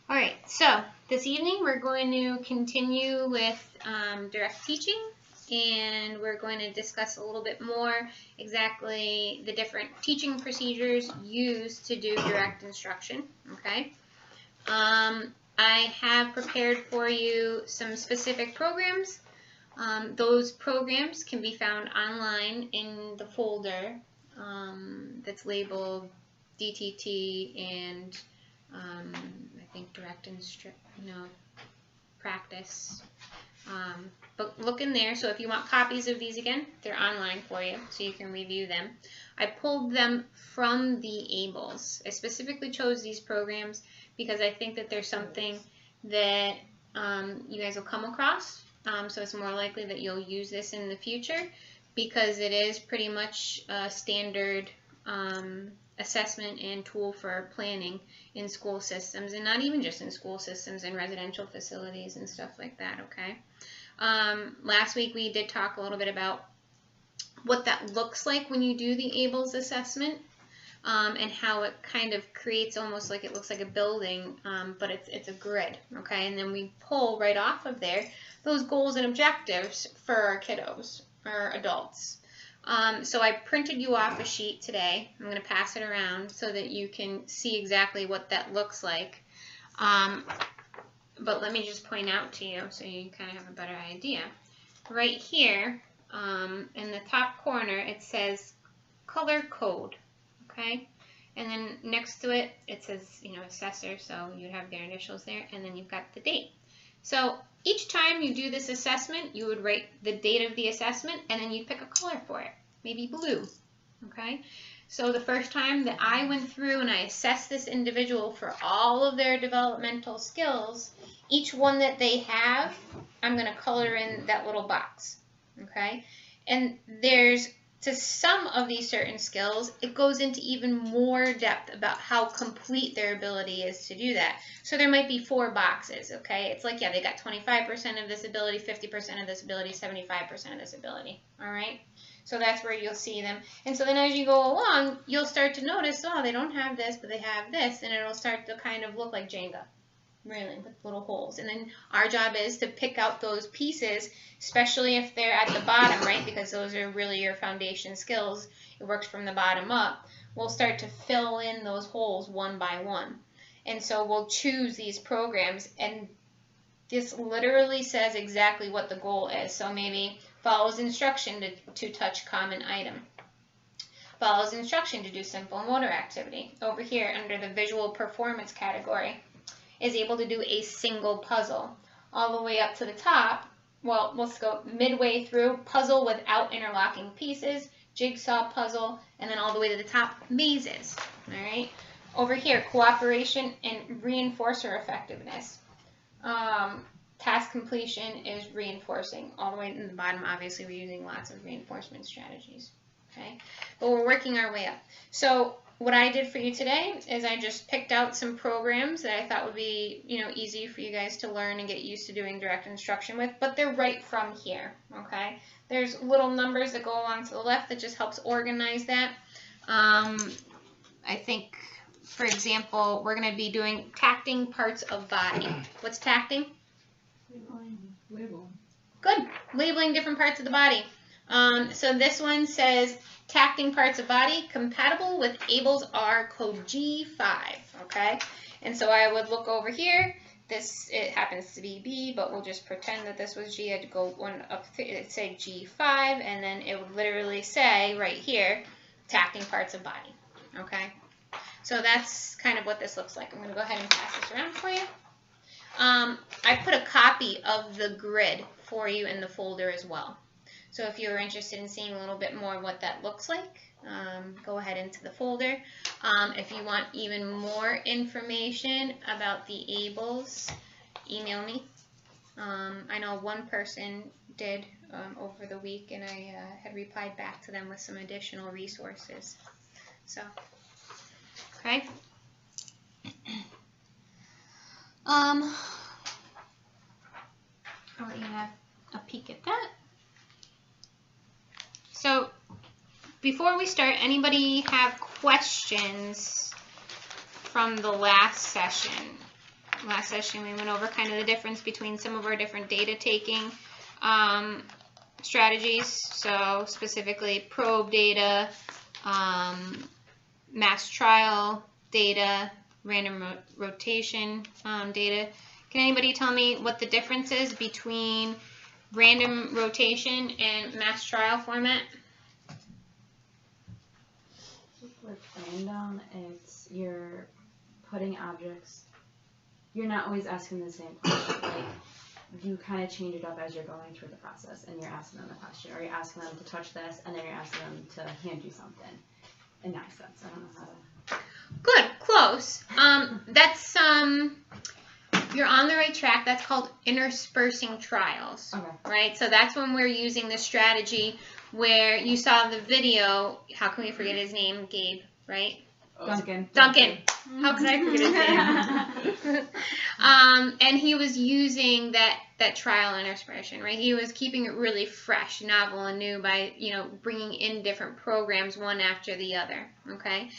All right, so this evening we're going to continue with direct teaching, and we're going to discuss a little bit more exactly the different teaching procedures used to do direct instruction, okay? I have prepared for you some specific programs. Those programs can be found online in the folder that's labeled DTT and I think direct practice. But look in there. So if you want copies of these again, they're online for you, so you can review them. I pulled them from the ABLES. I specifically chose these programs because I think that there's something that you guys will come across. So it's more likely that you'll use this in the future because it is pretty much a standard assessment and tool for planning in school systems, and not even just in school systems, in residential facilities and stuff like that, okay? Last week we did talk a little bit about what that looks like when you do the ABLES assessment, and how it kind of creates almost like it looks like a building, but it's a grid, okay? And then we pull right off of there those goals and objectives for our kiddos or adults. So I printed you off a sheet today. I'm going to pass it around so that you can see exactly what that looks like. But let me just point out to you so you kind of have a better idea. Right here, in the top corner, it says color code, okay? And then next to it, it says, assessor, so you'd have their initials there, and then you've got the date. So each time you do this assessment, you would write the date of the assessment, and then you'd pick a color for it, maybe blue, okay? So the first time that I went through and I assessed this individual for all of their developmental skills, each one that they have, I'm going to color in that little box, okay? And to some of these certain skills, it goes into even more depth about how complete their ability is to do that. So there might be 4 boxes, okay? It's like, yeah, they got 25% of this ability, 50% of this ability, 75% of this ability, all right? So that's where you'll see them. And so then as you go along, you'll start to notice, oh, they don't have this, but they have this, and it'll start to kind of look like Jenga, really, with little holes. And then our job is to pick out those pieces, especially if they're at the bottom, right? Because those are really your foundation skills. It works from the bottom up. We'll start to fill in those holes one by one. And so we'll choose these programs, and this literally says exactly what the goal is. So maybe follows instruction to touch common item. Follows instruction to do simple motor activity. Over here under the visual performance category, is able to do a single puzzle. All the way up to the top, well, let's go midway through, puzzle without interlocking pieces, jigsaw puzzle, and then all the way to the top, mazes, all right? Over here, cooperation and reinforcer effectiveness. Task completion is reinforcing. All the way to the bottom, obviously, we're using lots of reinforcement strategies, okay? But we're working our way up. So what I did for you today is I just picked out some programs that I thought would be, easy for you guys to learn and get used to doing direct instruction with, but they're right from here, okay? There's little numbers that go along to the left that just helps organize that. I think, for example, we're going to be doing tacting parts of body. What's tacting? Labeling. Good. Labeling different parts of the body. So this one says tacting parts of body compatible with ABLES R code G5, okay? And so I would look over here. It happens to be B, but we'll just pretend that this was G. I'd go one up, it'd say G5, and then it would literally say right here, tacting parts of body, okay? So that's kind of what this looks like. I'm going to go ahead and pass this around for you. I put a copy of the grid for you in the folder as well. So if you're interested in seeing a little bit more what that looks like, go ahead into the folder. If you want even more information about the ABLES, email me. I know one person did over the week, and I had replied back to them with some additional resources. So, okay. I'll let you have a peek at that. So before we start, anybody have questions from the last session? last session we went over kind of the difference between some of our different data taking strategies. So specifically probe data, mass trial data, random rotation data. Can anybody tell me what the difference is between random rotation and mass trial format? With random, it's you're putting objects. You're not always asking the same question. Like, you kind of change it up as you're going through the process, and you're asking them a question, or you're asking them to touch this, and then you're asking them to hand you something. In that sense, I don't know how to. Good, close. That's you're on the right track. That's called interspersing trials. Okay. Right? So that's when we're using the strategy where you saw the video. How can we forget his name? Gabe, right? Duncan. How could I forget his name? And he was using that trial interspersion, right? He was keeping it really fresh, novel, and new by, bringing in different programs one after the other, okay?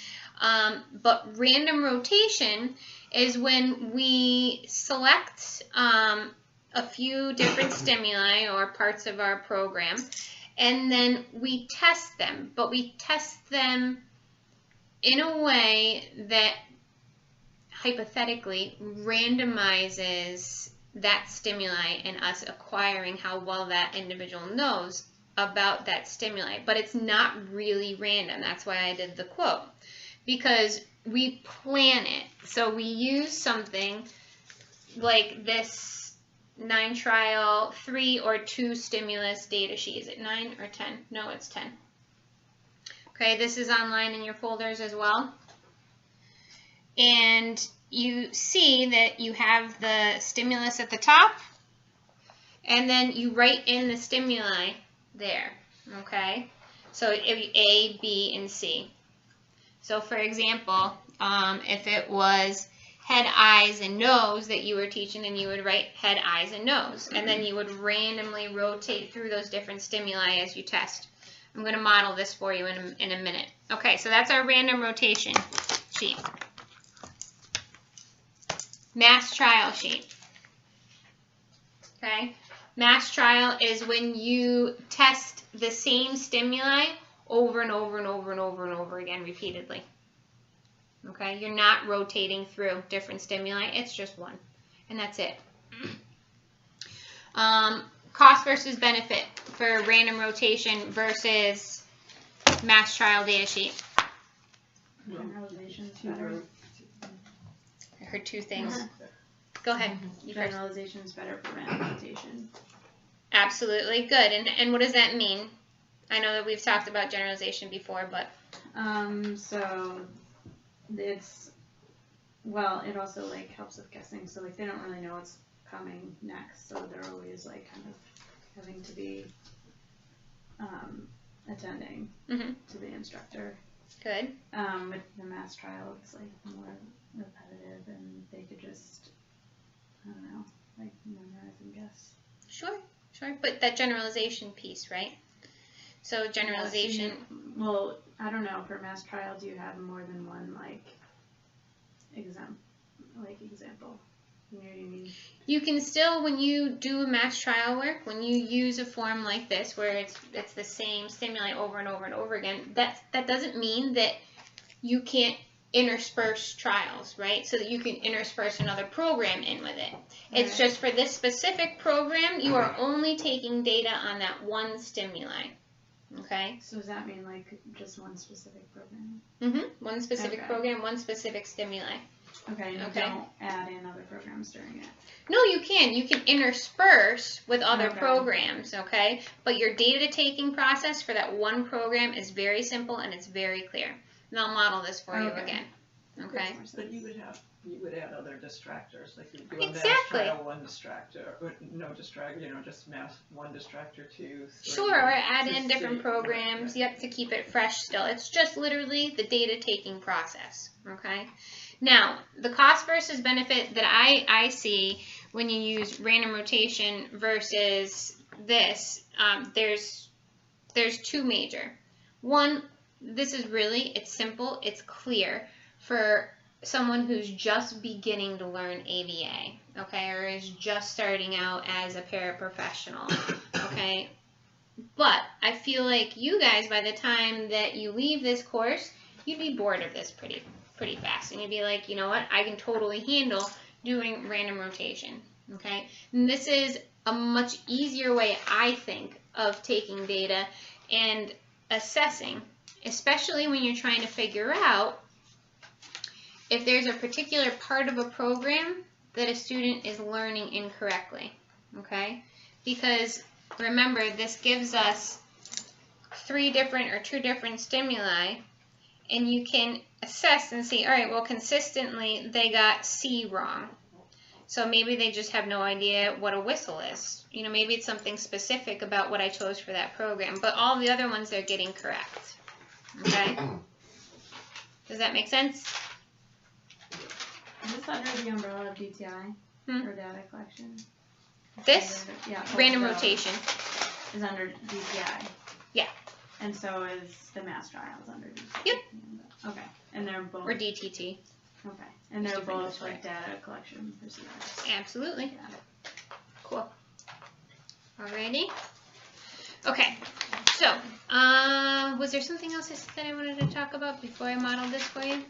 But random rotation is when we select a few different stimuli or parts of our program, and then we test them, but we test them in a way that hypothetically randomizes that stimuli and us acquiring how well that individual knows about that stimuli. But it's not really random. That's why I did the quote. Because we plan it. So we use something like this 9 trial 3 or 2 stimulus data sheet. Is it 9 or 10? No, it's 10. Okay, this is online in your folders as well. And you see that you have the stimulus at the top, and then you write in the stimuli there, okay? So it would be A, B, and C. So for example, if it was head, eyes, and nose that you were teaching, then you would write head, eyes, and nose. And then you would randomly rotate through those different stimuli as you test. I'm going to model this for you in a minute. Okay, so that's our random rotation sheet. Mass trial sheet. Okay, mass trial is when you test the same stimuli over and over and over and over and over again repeatedly. Okay, you're not rotating through different stimuli, it's just one, and that's it. Cost versus benefit for random rotation versus mass trial data sheet. Generalization is better. I heard 2 things. Go ahead. Generalization is better for random rotation. Absolutely. Good. And what does that mean? I know that we've talked about generalization before, but... So it's, well, it also, like, helps with guessing. So, like, they don't really know what's coming next. So they're always, like, kind of having to be attending to the instructor. Good. With the mass trial, it's, like, more repetitive, and they could just, I don't know, like, memorize and guess. Sure. But that generalization piece, right? So generalization. Yeah, well, I don't know. For mass trial, do you have more than one, like, example? You know what I mean? You can still, when you do mass trial work, when you use a form like this, where it's the same stimuli over and over and over again, that doesn't mean that you can't intersperse trials, right? So that you can intersperse another program in with it. It's just for this specific program, you are only taking data on that one stimuli. Okay? So does that mean, like, just one specific program? One specific program, one specific stimuli. Okay, and don't add in other programs during it. No, you can. You can intersperse with other programs, okay? But your data taking process for that one program is very simple and it's very clear. And I'll model this for you again. Okay? But you would add other distractors, like you do a mass Exactly. trial, 1 distractor, or no distractor, just mass 1 distractor, 2, 3. Sure, or add in different programs, yep, to keep it fresh still. It's just literally the data taking process, okay? Now, the cost versus benefit that I see when you use random rotation versus this, there's 2 major. One, this is really, it's simple, it's clear. For someone who's just beginning to learn ABA, okay, or is just starting out as a paraprofessional, okay? But I feel like you guys, by the time that you leave this course, you'd be bored of this pretty fast, and you'd be like, you know what, I can totally handle doing random rotation, okay? And this is a much easier way, I think, of taking data and assessing, especially when you're trying to figure out if there's a particular part of a program that a student is learning incorrectly, okay? Because remember, this gives us 2 different stimuli, and you can assess and see, all right, well, consistently they got C wrong. So maybe they just have no idea what a whistle is. You know, maybe it's something specific about what I chose for that program, but all the other ones they're getting correct, okay? Does that make sense? Is this under the umbrella of DTI or data collection? This? Yeah. Random rotation. Is under DTI. Yeah. And so is the mass trials under DTI. Yep. Okay. And they're both. Or DTT. Okay. And they're Different both this way. like data collection procedures. Absolutely. Yeah. Cool. Alrighty. Okay. So, was there something else that I wanted to talk about before I modeled this for you?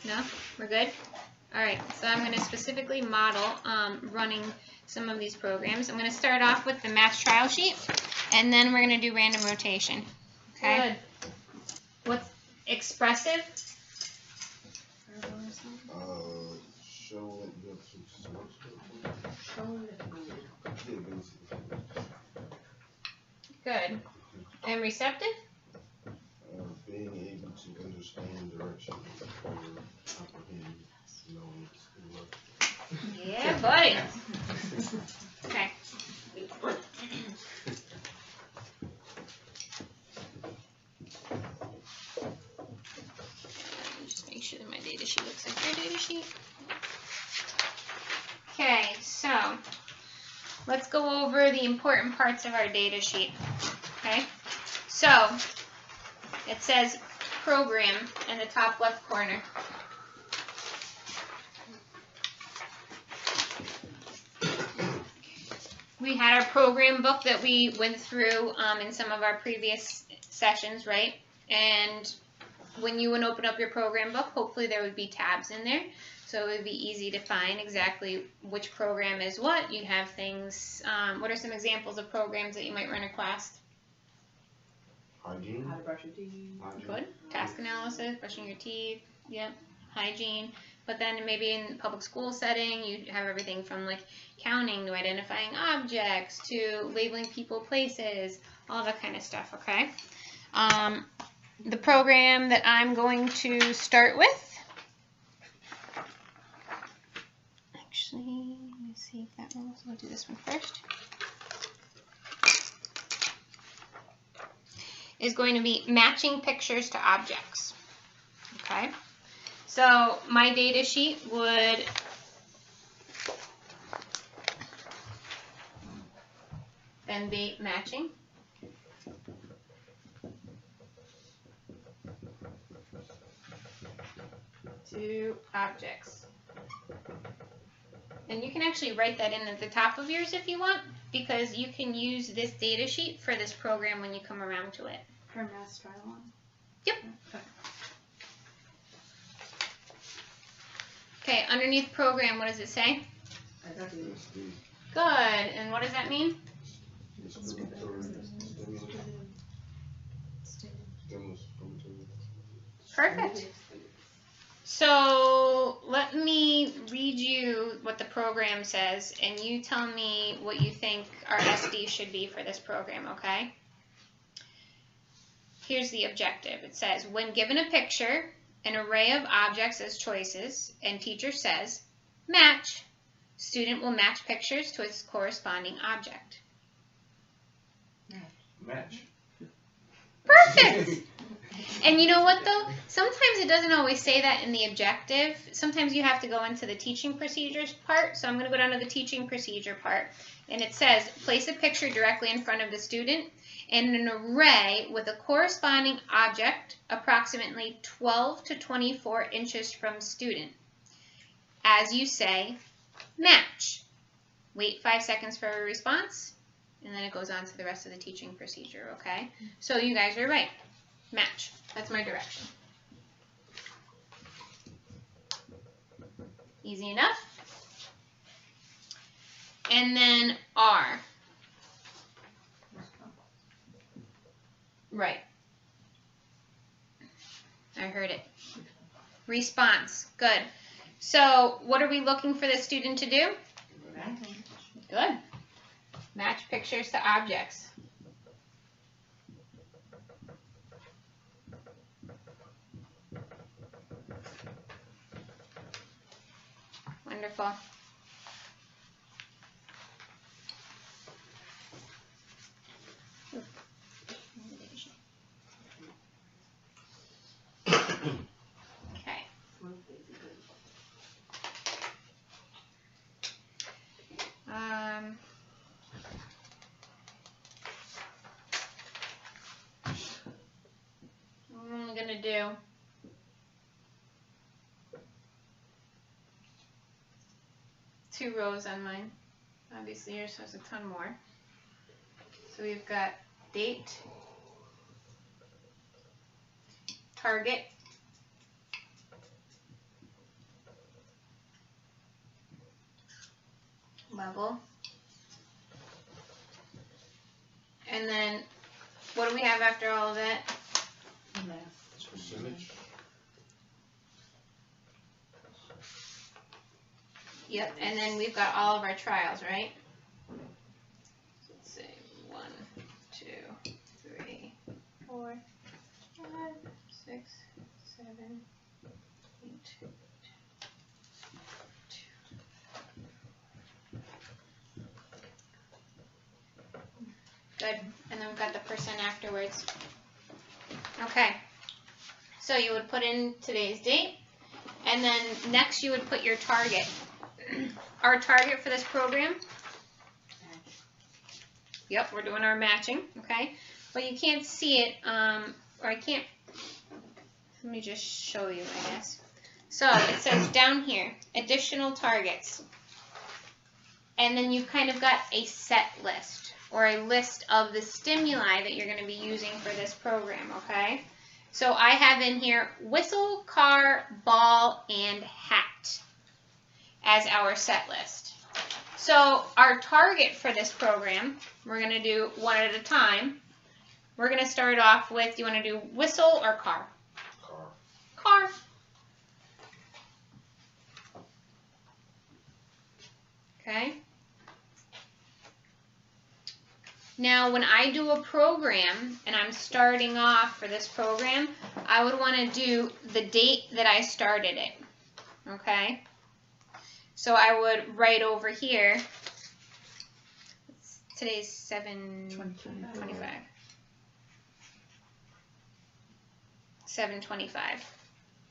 No? We're good? Alright, so I'm going to specifically model running some of these programs. I'm going to start off with the mass trial sheet, and then we're going to do random rotation. Okay? Good. What's expressive? Good. And receptive? Being able to understand direction or comprehend knowing schoolwork. Yeah, buddy. Okay. Just make sure that my data sheet looks like your data sheet. Okay, so let's go over the important parts of our data sheet. Okay, so it says program in the top left corner. We had our program book that we went through in some of our previous sessions, right? And when you would open up your program book, hopefully there would be tabs in there. So it would be easy to find exactly which program is what. You'd have things, what are some examples of programs that you might run a class? Hygiene. How to brush your teeth. Good. Task analysis, brushing your teeth, yep, hygiene. But then maybe in the public school setting, you have everything from like counting to identifying objects to labeling people, places, all that kind of stuff, okay? The program that I'm going to start with, actually, let me see if that one, I'll do this one first, is going to be matching pictures to objects, okay? So my data sheet would then be matching to objects. And you can actually write that in at the top of yours if you want, because you can use this data sheet for this program when you come around to it. For mass trial one? Yep. Okay, underneath program, what does it say? Good. And what does that mean? Perfect. So let me read you what the program says, and you tell me what you think our SD should be for this program, okay? Here's the objective. It says, when given a picture, an array of objects as choices, and teacher says, match, student will match pictures to its corresponding object. Match. Perfect! And you know what though? Sometimes it doesn't always say that in the objective. Sometimes you have to go into the teaching procedures part. So I'm going to go down to the teaching procedure part. And it says, place a picture directly in front of the student and an array with a corresponding object approximately 12 to 24 inches from student. As you say, match. Wait 5 seconds for a response, and then it goes on to the rest of the teaching procedure, okay? So you guys are right. Match. That's my direction. Easy enough. And then R. Right. I heard it. Response. Good. So what are we looking for the student to do? Good. Match pictures to objects. Wonderful. Okay. I'm gonna do two rows on mine. Obviously yours has a ton more. So we've got date, target, level, and then what do we have after all of that? Percentage. Yep, and then we've got all of our trials, right? Let's see, 1, 2, 3, 4, 5, 6, 7, 8, 2. Good, and then we've got the percent afterwards. Okay, so you would put in today's date, and then next you would put your target. Our target for this program, yep, we're doing our matching, okay? But you can't see it, or I can't, let me just show you, I guess. So it says down here, additional targets. And then you've kind of got a set list, or a list of the stimuli that you're going to be using for this program, okay? So I have in here whistle, car, ball, and hat as our set list. So our target for this program, we're going to do one at a time. We're going to start off with, you want to do whistle or car? Car. Car. Okay. Now, when I do a program, and I'm starting off for this program, I would want to do the date that I started it, okay? So I would write over here, today's 7/25. 7/25.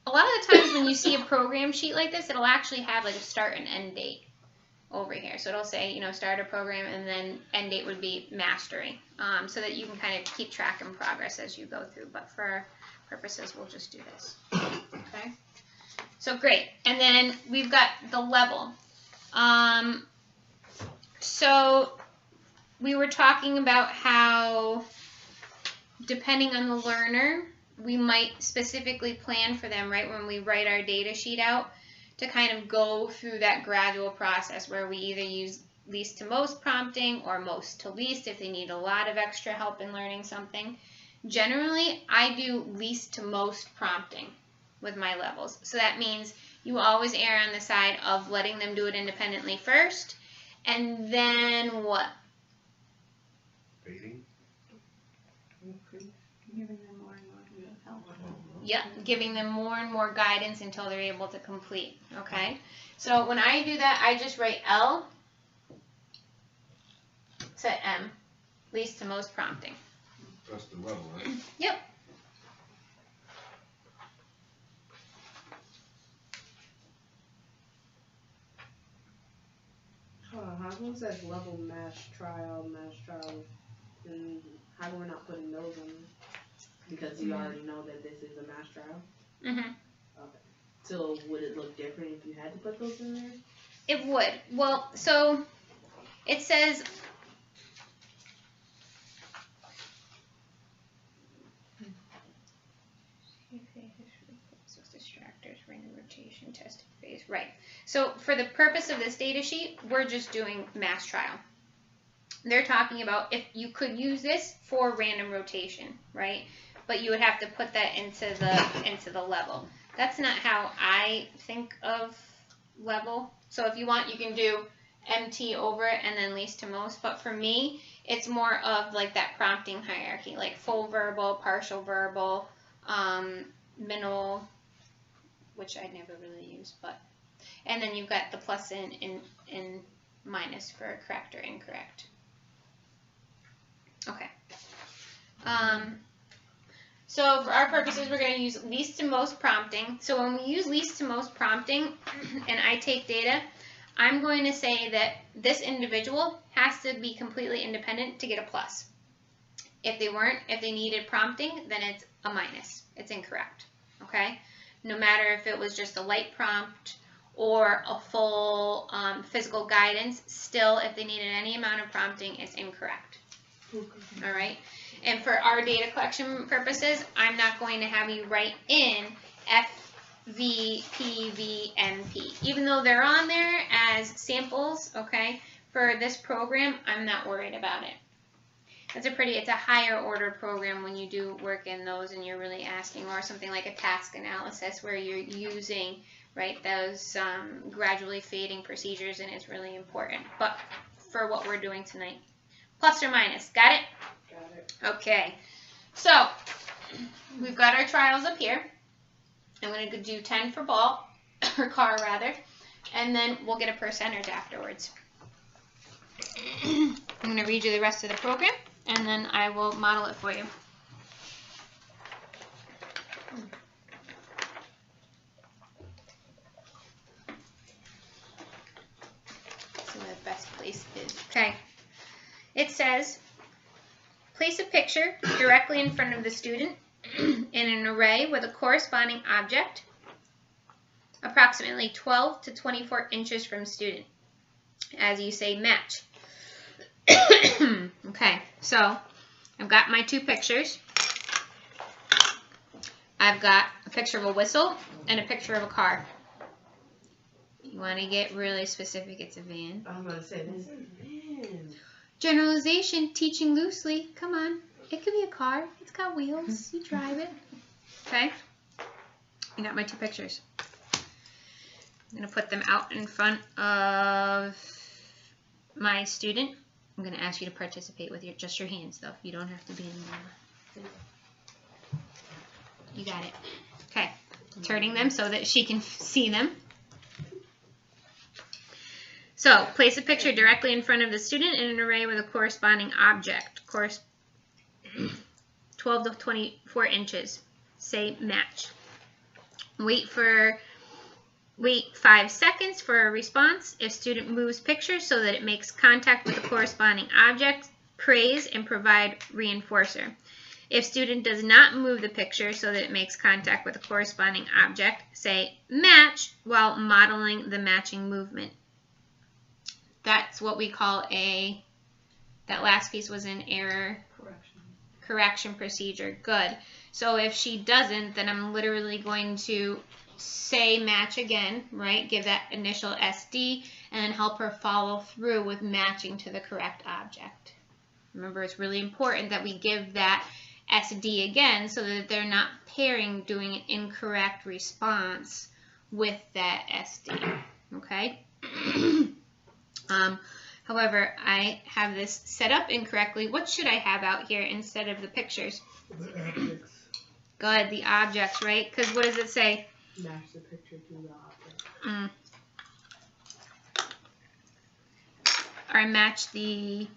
A lot of the times when you see a program sheet like this, it'll actually have like a start and end date over here. So it'll say, you know, start a program, and then end date would be mastery, so that you can kind of keep track and progress as you go through. But for our purposes, we'll just do this. Okay. So great. And then we've got the level. So we were talking about how, depending on the learner, we might specifically plan for them, right, when we write our data sheet out, to kind of go through that gradual process where we either use least to most prompting or most to least if they need a lot of extra help in learning something. Generally, I do least to most prompting with my levels. So that means you always err on the side of letting them do it independently first, and then what? Baiting. Giving them more and more help. Yep, giving them more and more guidance until they're able to complete, okay? So when I do that, I just write L to M, least to most prompting. That's the level, right? Yep. come it says level mash trial, and how come we're not putting those in? Because you already know that this is a mash trial? Mm-hmm. Okay. So would it look different if you had to put those in there? It would. Well, so it says distractors, random rotation, testing phase. Right. So for the purpose of this data sheet, we're just doing mass trial. They're talking about if you could use this for random rotation, right? But you would have to put that into the level. That's not how I think of level. So if you want, you can do MT over it and then least to most. But for me, it's more of like that prompting hierarchy, like full verbal, partial verbal, minimal, which I never really use, but, and then you've got the plus and minus for correct or incorrect. Okay. So for our purposes, we're going to use least to most prompting. So when we use least to most prompting and I take data, I'm going to say that this individual has to be completely independent to get a plus. If they weren't, if they needed prompting, then it's a minus. It's incorrect. Okay? No matter if it was just a light prompt or a full physical guidance, still, if they needed any amount of prompting, it's incorrect. All right? And for our data collection purposes, I'm not going to have you write in F, V, P, V, N, P. Even though they're on there as samples, okay, for this program, I'm not worried about it. It's a higher order program when you do work in those and you're really asking, or something like a task analysis where you're using, right, those gradually fading procedures, and it's really important. But for what we're doing tonight, plus or minus, got it? Got it. Okay, so we've got our trials up here. I'm going to do 10 for ball, or car rather, and then we'll get a percentage afterwards. I'm going to read you the rest of the program, and then I will model it for you. So the best place is, okay. It says, place a picture directly in front of the student in an array with a corresponding object approximately 12 to 24 inches from student. As you say, match. Okay, so I've got my two pictures. I've got a picture of a whistle and a picture of a car. You want to get really specific, it's a van. I'm going to say this is van. Generalization, teaching loosely. Come on. It could be a car. It's got wheels. You drive it. Okay? I got my two pictures. I'm going to put them out in front of my student. I'm going to ask you to participate with just your hands, though. You don't have to be in the mirror. You got it. Okay. Turning them so that she can see them. So, place a picture directly in front of the student in an array with a corresponding object. 12 to 24 inches. Say match. Wait 5 seconds for a response. If student moves picture so that it makes contact with the corresponding object, praise and provide reinforcer. If student does not move the picture so that it makes contact with the corresponding object, say match while modeling the matching movement. That's what we call that last piece was an error correction procedure. Good. So if she doesn't, then I'm literally going to say match again, right? Give that initial SD and then help her follow through with matching to the correct object. Remember, it's really important that we give that SD again so that they're not pairing doing an incorrect response with that SD. Okay? However, I have this set up incorrectly. What should I have out here instead of the pictures? The objects. Good, the objects, right? Because what does it say? Match the picture to the object. Or match the,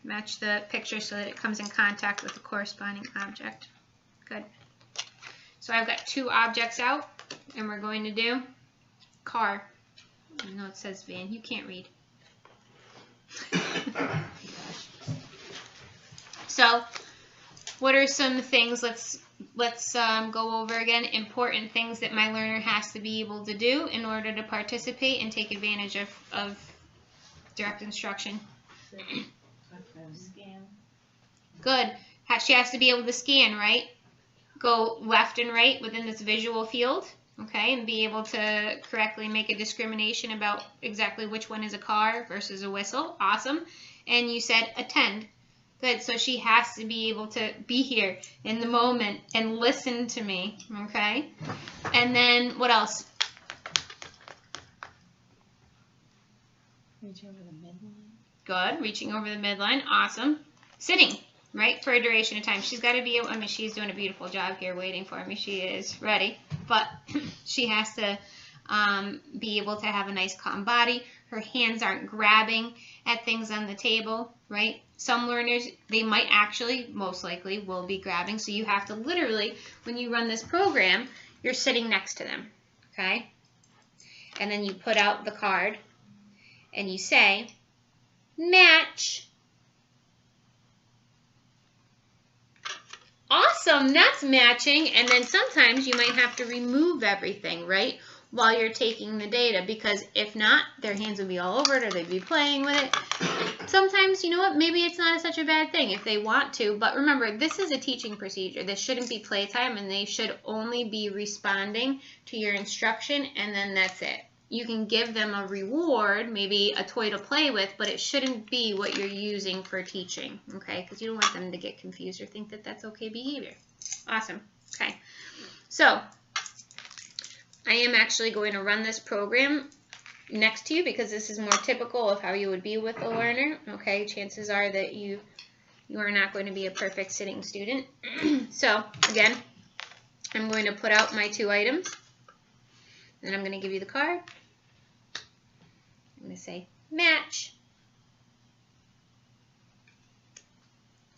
match the picture so that it comes in contact with the corresponding object. Good. So I've got two objects out, and we're going to do car. No, it says van. You can't read. So, what are some things? Let's go over again. Important things that my learner has to be able to do in order to participate and take advantage of direct instruction. Scan. Good. She has to be able to scan, right? Go left and right within this visual field, okay, and be able to correctly make a discrimination about exactly which one is a car versus a whistle. Awesome. And you said attend. Good. So she has to be able to be here in the moment and listen to me, okay? And then what else? Reach over the midline. Good. Reaching over the midline. Awesome. Sitting, right, for a duration of time. She's got to be able, I mean, she's doing a beautiful job here waiting for me. She is ready. But she has to be able to have a nice calm body. Her hands aren't grabbing at things on the table, right? Some learners, they might actually, most likely, will be grabbing. So you have to literally, when you run this program, you're sitting next to them, okay? And then you put out the card and you say, match. Awesome, that's matching. And then sometimes you might have to remove everything, right, while you're taking the data, because if not, their hands would be all over it or they'd be playing with it. Sometimes, you know what, maybe it's not such a bad thing if they want to, but remember, this is a teaching procedure. This shouldn't be playtime, and they should only be responding to your instruction, and then that's it. You can give them a reward, maybe a toy to play with, but it shouldn't be what you're using for teaching, okay? Because you don't want them to get confused or think that that's okay behavior. Awesome. Okay. So, I am actually going to run this program next to you because this is more typical of how you would be with a learner, okay? Chances are that you are not going to be a perfect sitting student. So, again, I'm going to put out my 2 items. Then I'm going to give you the card. I'm going to say, match.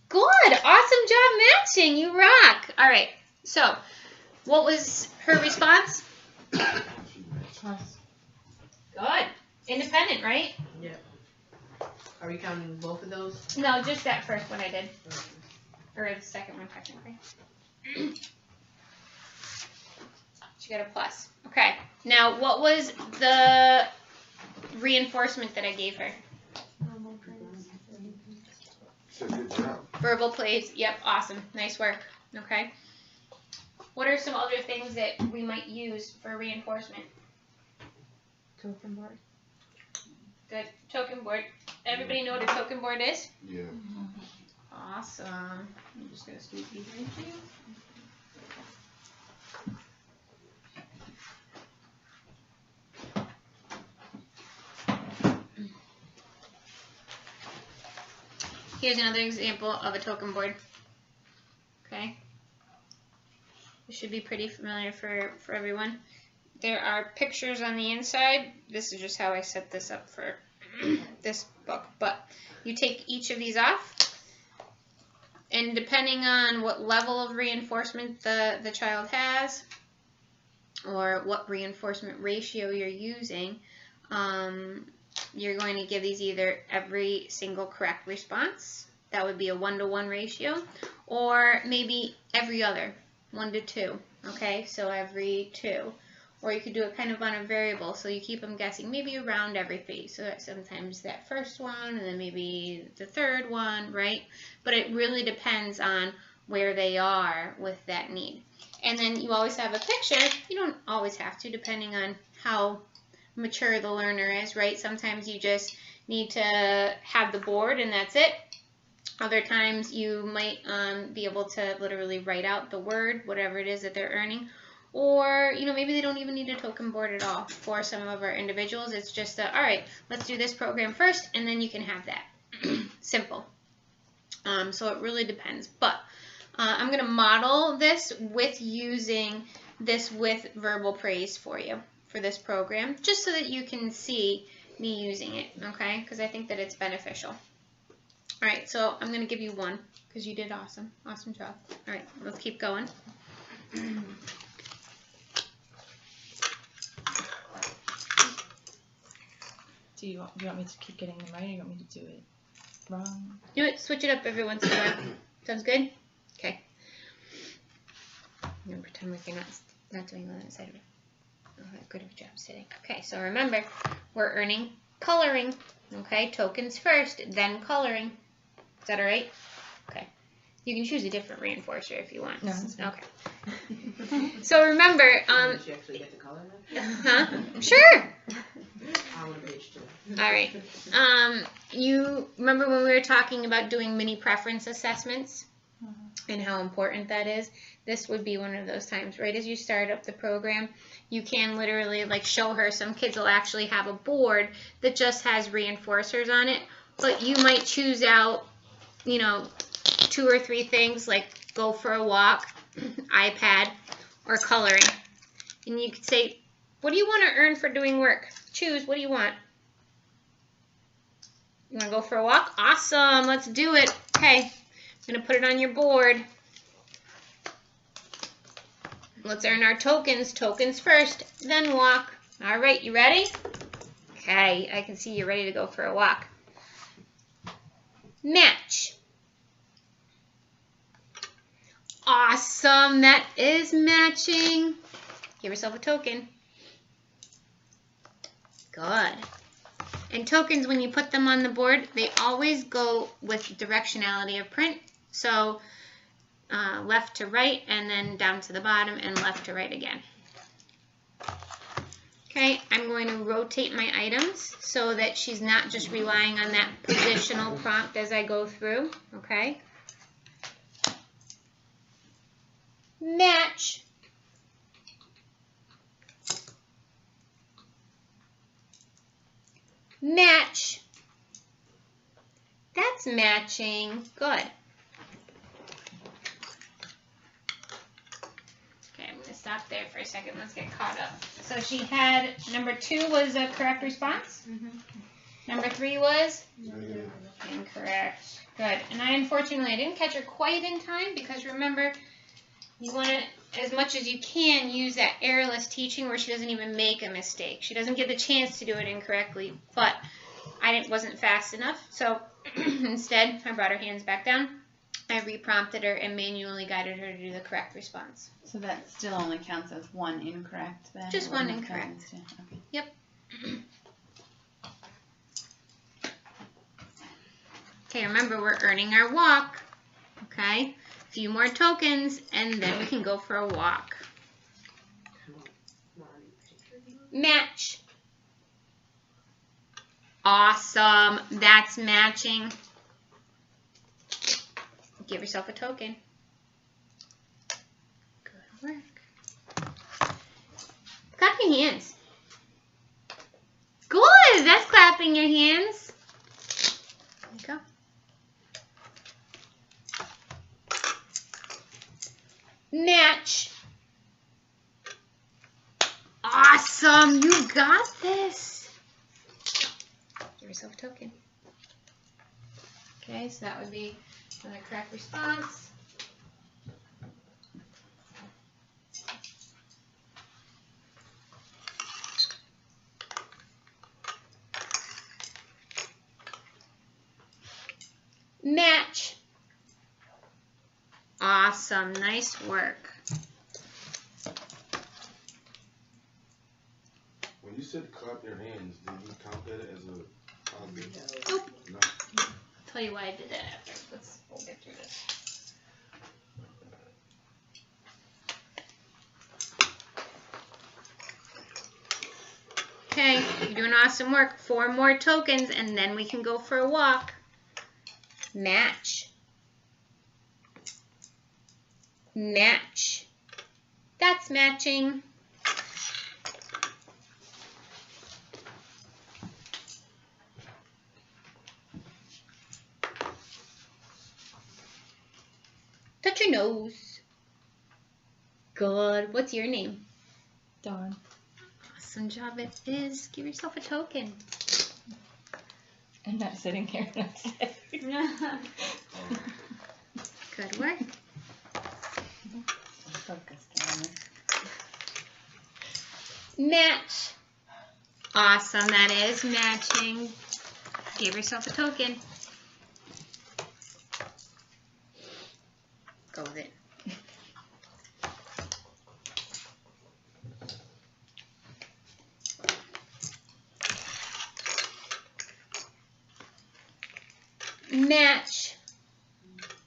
Good. Awesome job matching. You rock. All right. So, what was her response? Plus. Good. Independent, right? Yeah. Are we counting both of those? No, just that first one I did. Or the second one, technically. She got a plus. Okay. Now, what was the reinforcement that I gave her? So good job. Verbal plays. Yep. Awesome. Nice work. Okay. What are some other things that we might use for reinforcement? Token board. Good. Token board. Everybody know what a token board is? Yeah. Awesome. I'm just going to scoot these into you. Here's another example of a token board. Okay. This should be pretty familiar for everyone. There are pictures on the inside. This is just how I set this up for this book. But you take each of these off. And depending on what level of reinforcement the child has, or what reinforcement ratio you're using, you're going to give these either every single correct response. That would be a 1-to-1 ratio. Or maybe every other, 1 to 2. Okay, so every 2. Or you could do it kind of on a variable, so you keep them guessing, maybe around every 3. So that sometimes that first one, and then maybe the third one, right? But it really depends on where they are with that need. And then you always have a picture. You don't always have to, depending on how mature the learner is, right? Sometimes you just need to have the board and that's it. Other times you might be able to literally write out the word, whatever it is that they're earning. Or, you know, maybe they don't even need a token board at all. For some of our individuals, it's just, all right, let's do this program first, and then you can have that. Simple. So it really depends. But I'm going to model this with using this with verbal praise for you for this program, just so that you can see me using it, okay? Because I think that it's beneficial. All right, so I'm going to give you 1 because you did awesome. Awesome job. All right, let's keep going. Do you want me to keep getting them right, or you want me to do it wrong? Do it. Switch it up every once in a while. Sounds good? Okay. I'm going to pretend like you're not doing on that side of it. Oh, good of a job sitting. Okay, so remember, we're earning coloring. Okay, tokens first, then coloring. Is that all right? Okay. You can choose a different reinforcer if you want. No. Okay. So remember, Did you actually get the color then? huh? Sure. I want to page 2. All right. You remember when we were talking about doing mini preference assessments and how important that is? This would be one of those times, right as you start up the program, you can literally like show her. Some kids will actually have a board that just has reinforcers on it, but you might choose out, 2 or 3 things like go for a walk, iPad, or coloring. And you could say, what do you want to earn for doing work? Choose, what do you want? You want to go for a walk? Awesome, let's do it. Okay, I'm going to put it on your board. Let's earn our tokens. Tokens first, then walk. All right, you ready? Okay, I can see you're ready to go for a walk. Match. Awesome, that is matching. Give yourself a token. Good. And tokens, when you put them on the board, they always go with directionality of print. So left to right, and then down to the bottom, and left to right again. Okay, I'm going to rotate my items so that she's not just relying on that positional prompt as I go through. Okay. Match. Match. That's matching. Good. Okay, I'm going to stop there for a second. Let's get caught up. So she had, number 2 was a correct response. Number 3 was? Incorrect. Good. And unfortunately, I didn't catch her quite in time because remember, you want to, as much as you can, use that errorless teaching where she doesn't even make a mistake. She doesn't get the chance to do it incorrectly, but I wasn't fast enough. So instead, I brought her hands back down. I reprompted her and manually guided her to do the correct response. So that still only counts as 1 incorrect then? Just 1 incorrect. Okay. Yep. Okay, remember we're earning our walk. Okay. A few more tokens, and then we can go for a walk. Match. Awesome. That's matching. Give yourself a token. Good work. Clap your hands. Good. That's clapping your hands. There you go. Match. Awesome, you got this. Give yourself a token. Okay, so that would be the correct response. Match. Awesome, nice work. When you said clap your hands, did you count that as a positive? Nope. No. I'll tell you why I did that after. We'll get through this. Okay, you're doing awesome work. 4 more tokens, and then we can go for a walk. Match. Match. That's matching. Touch your nose. Good. What's your name? Dawn. Awesome job it is. Give yourself a token. I'm not sitting here. Good work. Focused on it. Match. Awesome, that is matching. Give yourself a token. Go with it. Match.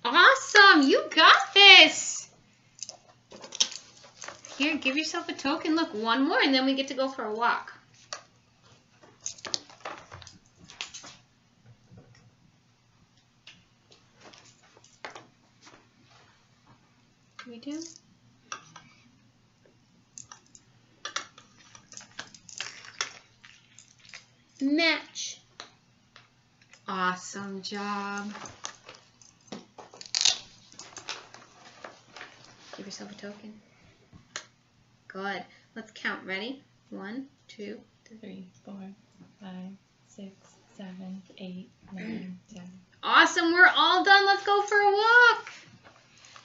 Awesome, you got this. Here, give yourself a token. Look, one more, and then we get to go for a walk. We do. Match. Awesome job. Give yourself a token. Good. Let's count. Ready? 1, 2, 3, 4, 5, 6, 7, 8, 9, 10. Awesome. We're all done. Let's go for a walk.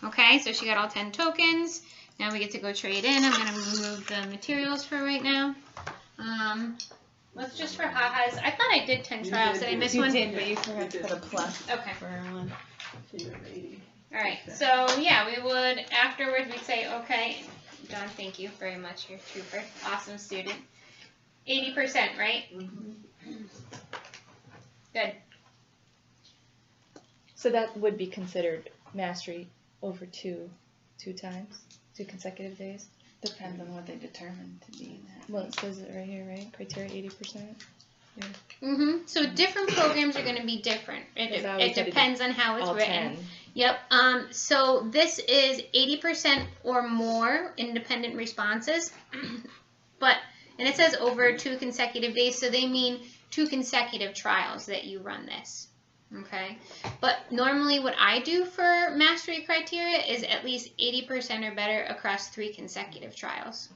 Okay, so she got all 10 tokens. Now we get to go trade in. I'm going to remove the materials for right now. Let's just for ha-has. I thought I did 10 trials. Did I miss one? You did, but you forgot to put a plus Okay. for one. All right. So, yeah, we would, afterwards, we'd say, okay, Don, thank you very much. You're a trooper. Awesome student. 80%, right? Good. So that would be considered mastery over two times, 2 consecutive days. Depends on what they determine to be that. Well, it says it right here, right? Criteria 80%. So different programs are going to be different. It depends on how it's All written. 10. Yep. So this is 80% or more independent responses, and it says over 2 consecutive days. So they mean 2 consecutive trials that you run this. Okay. But normally what I do for mastery criteria is at least 80% or better across 3 consecutive trials.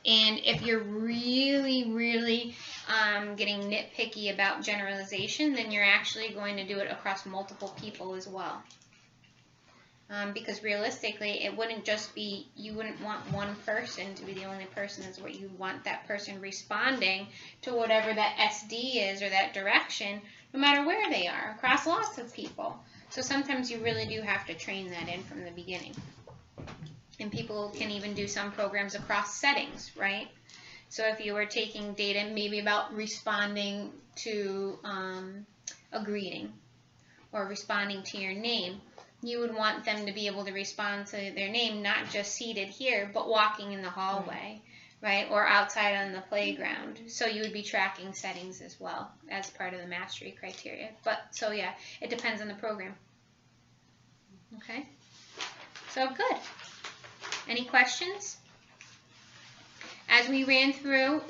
And if you're really, really getting nitpicky about generalization, then you're actually going to do it across multiple people as well. Because realistically, it wouldn't just be, you wouldn't want one person to be the only person. Is what you want that person responding to whatever that SD is or that direction, no matter where they are, across lots of people. So sometimes you really do have to train that in from the beginning. And people can even do some programs across settings, right? So if you were taking data maybe about responding to a greeting or responding to your name, you would want them to be able to respond to their name, not just seated here, but walking in the hallway, right? Or outside on the playground. So you would be tracking settings as well as part of the mastery criteria. But so yeah, it depends on the program. Okay? So good. Any questions? As we ran through,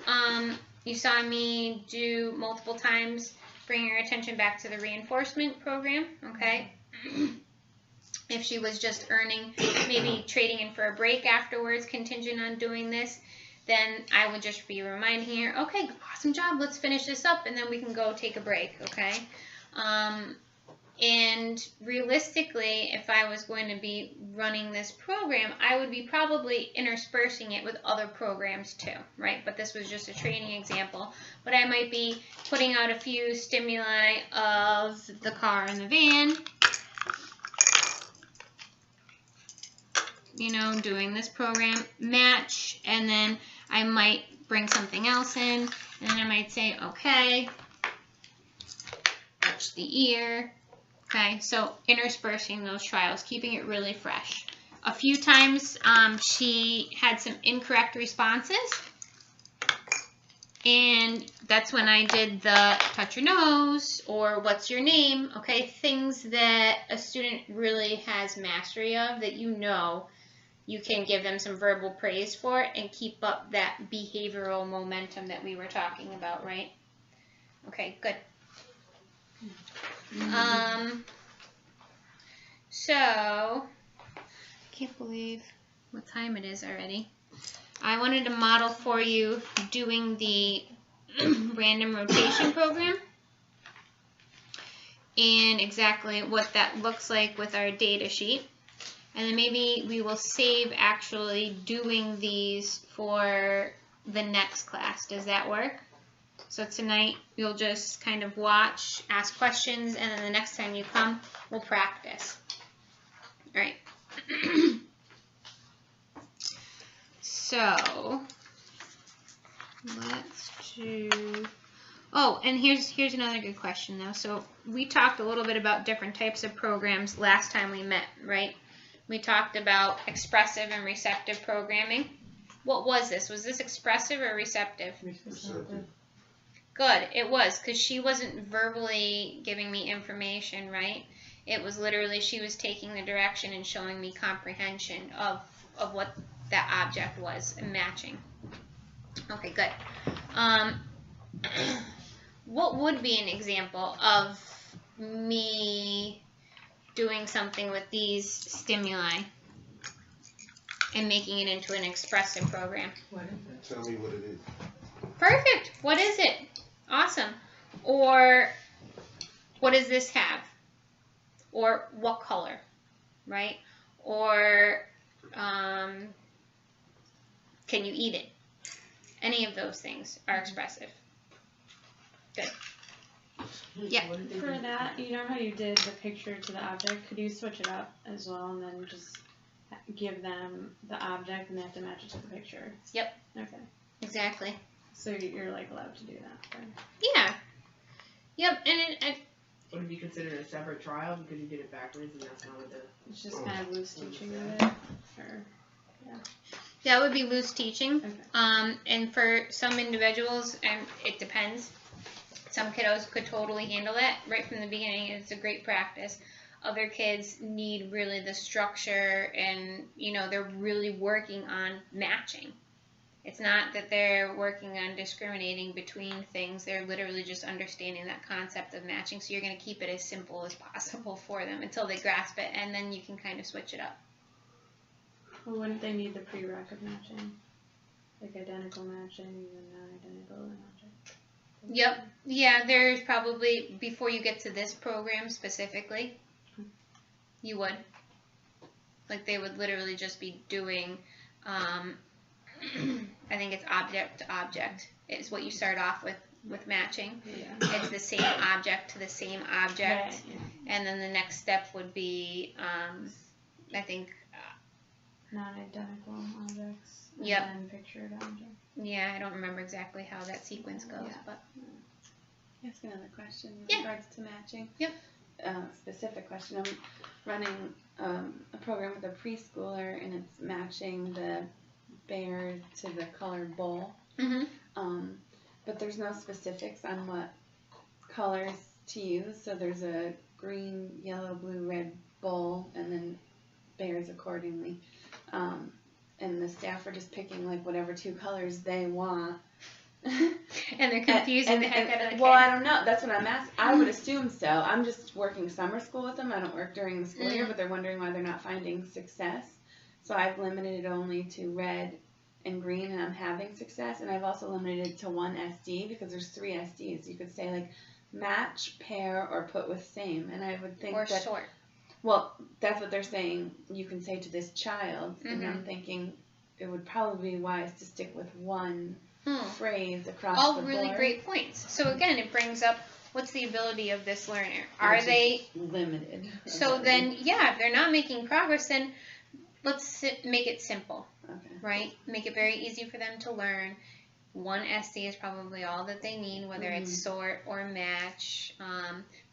you saw me do multiple times, bring your attention back to the reinforcement program, okay? If she was just earning, maybe trading in for a break afterwards, contingent on doing this, then I would just be reminding her, okay, awesome job, let's finish this up, and then we can go take a break, okay? And realistically, if I was going to be running this program, I would be probably interspersing it with other programs too, right? But this was just a training example. But I might be putting out a few stimuli of the car and the van, you know, doing this program, match, and then I might bring something else in, and then I might say, okay, touch the ear. Okay, so interspersing those trials, keeping it really fresh. A few times she had some incorrect responses, and that's when I did the touch your nose or what's your name, okay, things that a student really has mastery of that you know you can give them some verbal praise for and keep up that behavioral momentum that we were talking about, right? Okay, good. So, I can't believe what time it is already. I wanted to model for you doing the random rotation program and exactly what that looks like with our data sheet. And then maybe we will save actually doing these for the next class. Does that work? So tonight you'll just kind of watch, ask questions, and then the next time you come, we'll practice. All right. So let's do. Oh, and here's another good question though. So we talked a little bit about different types of programs last time we met, right? We talked about expressive and receptive programming. What was this? Was this expressive or receptive? Receptive. Good, it was, because she wasn't verbally giving me information, right? It was literally, she was taking the direction and showing me comprehension of what that object was and matching. Okay, good. What would be an example of me doing something with these stimuli and making it into an expressive program? What is it? Tell me what it is. Perfect. What is it? Awesome. Or what does this have? Or what color? Right? Or can you eat it? Any of those things are expressive. Good. Yeah. What did they For do? that, you know how you did the picture to the object? Could you switch it up as well and then just give them the object and they have to match it to the picture? Yep. Okay. Exactly. So you're like allowed to do that then? Yeah. Yep. And Would it be considered a separate trial because you did it backwards and that's not what the... It's just kind of loose teaching of it? Or, that would be loose teaching. okay. And for some individuals, and it depends. Some kiddos could totally handle that right from the beginning. It's a great practice. Other kids need really the structure and, they're really working on matching. It's not that they're working on discriminating between things. They're literally just understanding that concept of matching. So you're going to keep it as simple as possible for them until they grasp it, and then you can kind of switch it up. Well, wouldn't they need the prereq of matching? Like identical matching and non-identical matching? Yep. Yeah, there's probably, before you get to this program specifically, you would. Like they would literally just be doing, I think it's object to object is what you start off with matching. Yeah. It's the same object to the same object. Right, yeah. And then the next step would be, I think, Non-identical objects. And Yep. then pictured object. yeah, I don't remember exactly how that sequence goes, Yeah. but Can I ask another question in Yeah. regards to matching? Yep. Specific question. I'm running a program with a preschooler, and it's matching the bear to the colored bowl. But there's no specifics on what colors to use. So there's a green, yellow, blue, red bowl, and then bears accordingly. And the staff are just picking like whatever two colors they want. and they're confusing the heck out of the Well, kid. I don't know. That's what I'm asking. I would assume so. I'm just working summer school with them. I don't work during the school year, but they're wondering why they're not finding success. So I've limited it only to red and green, and I'm having success. And I've also limited it to one SD because there's 3 SDs. You could say like match, pair, or put with same. And I would think Or that, sort. well, that's what they're saying you can say to this child. And I'm thinking it would probably be wise to stick with one phrase across All the really board. great points. So again, it brings up what's the ability of this learner? Are Which is they limited? so then? Yeah, if they're not making progress, then let's make it simple, Okay. right? Make it very easy for them to learn. One SD is probably all that they need, whether it's sort or match,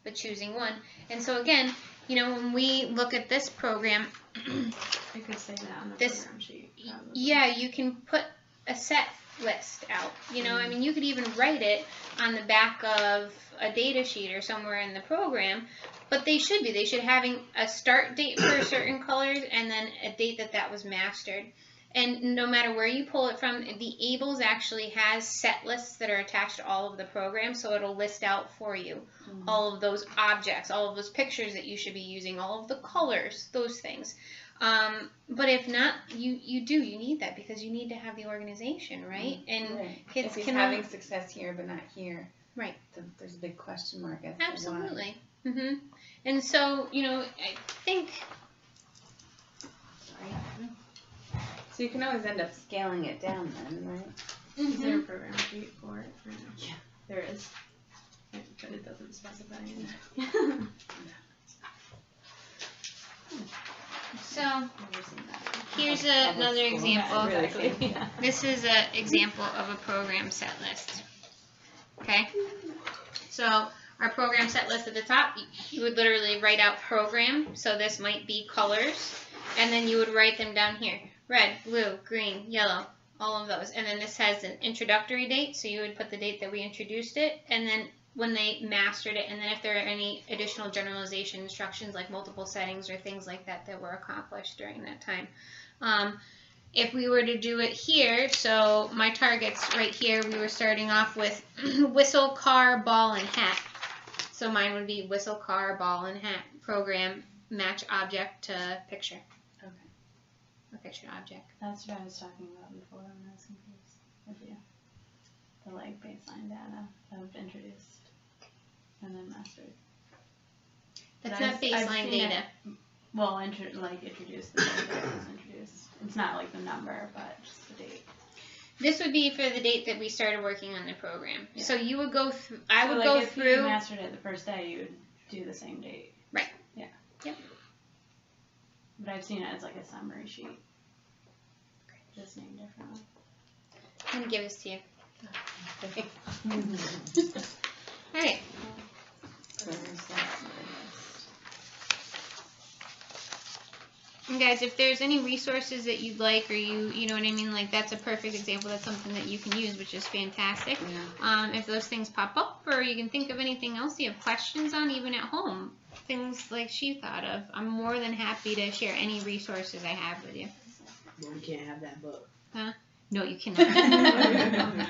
but choosing one. And so again, when we look at this program, I could say that on the This- program sheet. Probably. yeah, you can put a set list out. I mean, you could even write it on the back of a data sheet or somewhere in the program, but they should having a start date for certain colors and then a date that was mastered. And no matter where you pull it from, the Ables actually has set lists that are attached to all of the programs, so it'll list out for you all of those objects, all of those pictures that you should be using, all of the colors, those things. But if not, you need that because you need to have the organization, right? And Right. kids If he's can having success here but not here, Right. There's a big question mark as to Absolutely. And so, I think. Sorry. why. So you can always end up scaling it down then, right? Is there a program sheet for it? Or no? There is. But it doesn't specify any. So Never seen that. here's another example. Exactly. Yeah. This is an example of a program set list. Okay? So our program set list at the top, you would literally write out program. So this might be colors. And then you would write them down here. Red, blue, green, yellow, all of those. And then this has an introductory date. So you would put the date that we introduced it. And then when they mastered it. And then if there are any additional generalization instructions like multiple settings or things like that that were accomplished during that time. If we were to do it here, so my targets right here, we were starting off with whistle, car, ball, and hat. So mine would be whistle, car, ball, and hat. Program, match object to picture. Okay. A picture object. That's what I was talking about before when I was confused with you. The like baseline data of introduced and then mastered. That's But not I've baseline seen data. Well, introduced, the date that it was introduced. It's not like the number, but just the date. This would be for the date that we started working on the program. Yeah. So you would go through, I So, would like, go if you through. mastered it the first day, you would do the same date. Right. Yeah. Yep. But I've seen it as like a summary sheet. Just named differently. I'm going to give this to you. Alright. And guys, if there's any resources that you'd like, or you know what I mean, like that's a perfect example. That's something that you can use, which is fantastic. If those things pop up, or you can think of anything else you have questions on, even at home, things like she thought of, I'm more than happy to share any resources I have with you. Well, we can't have that book. No, you cannot.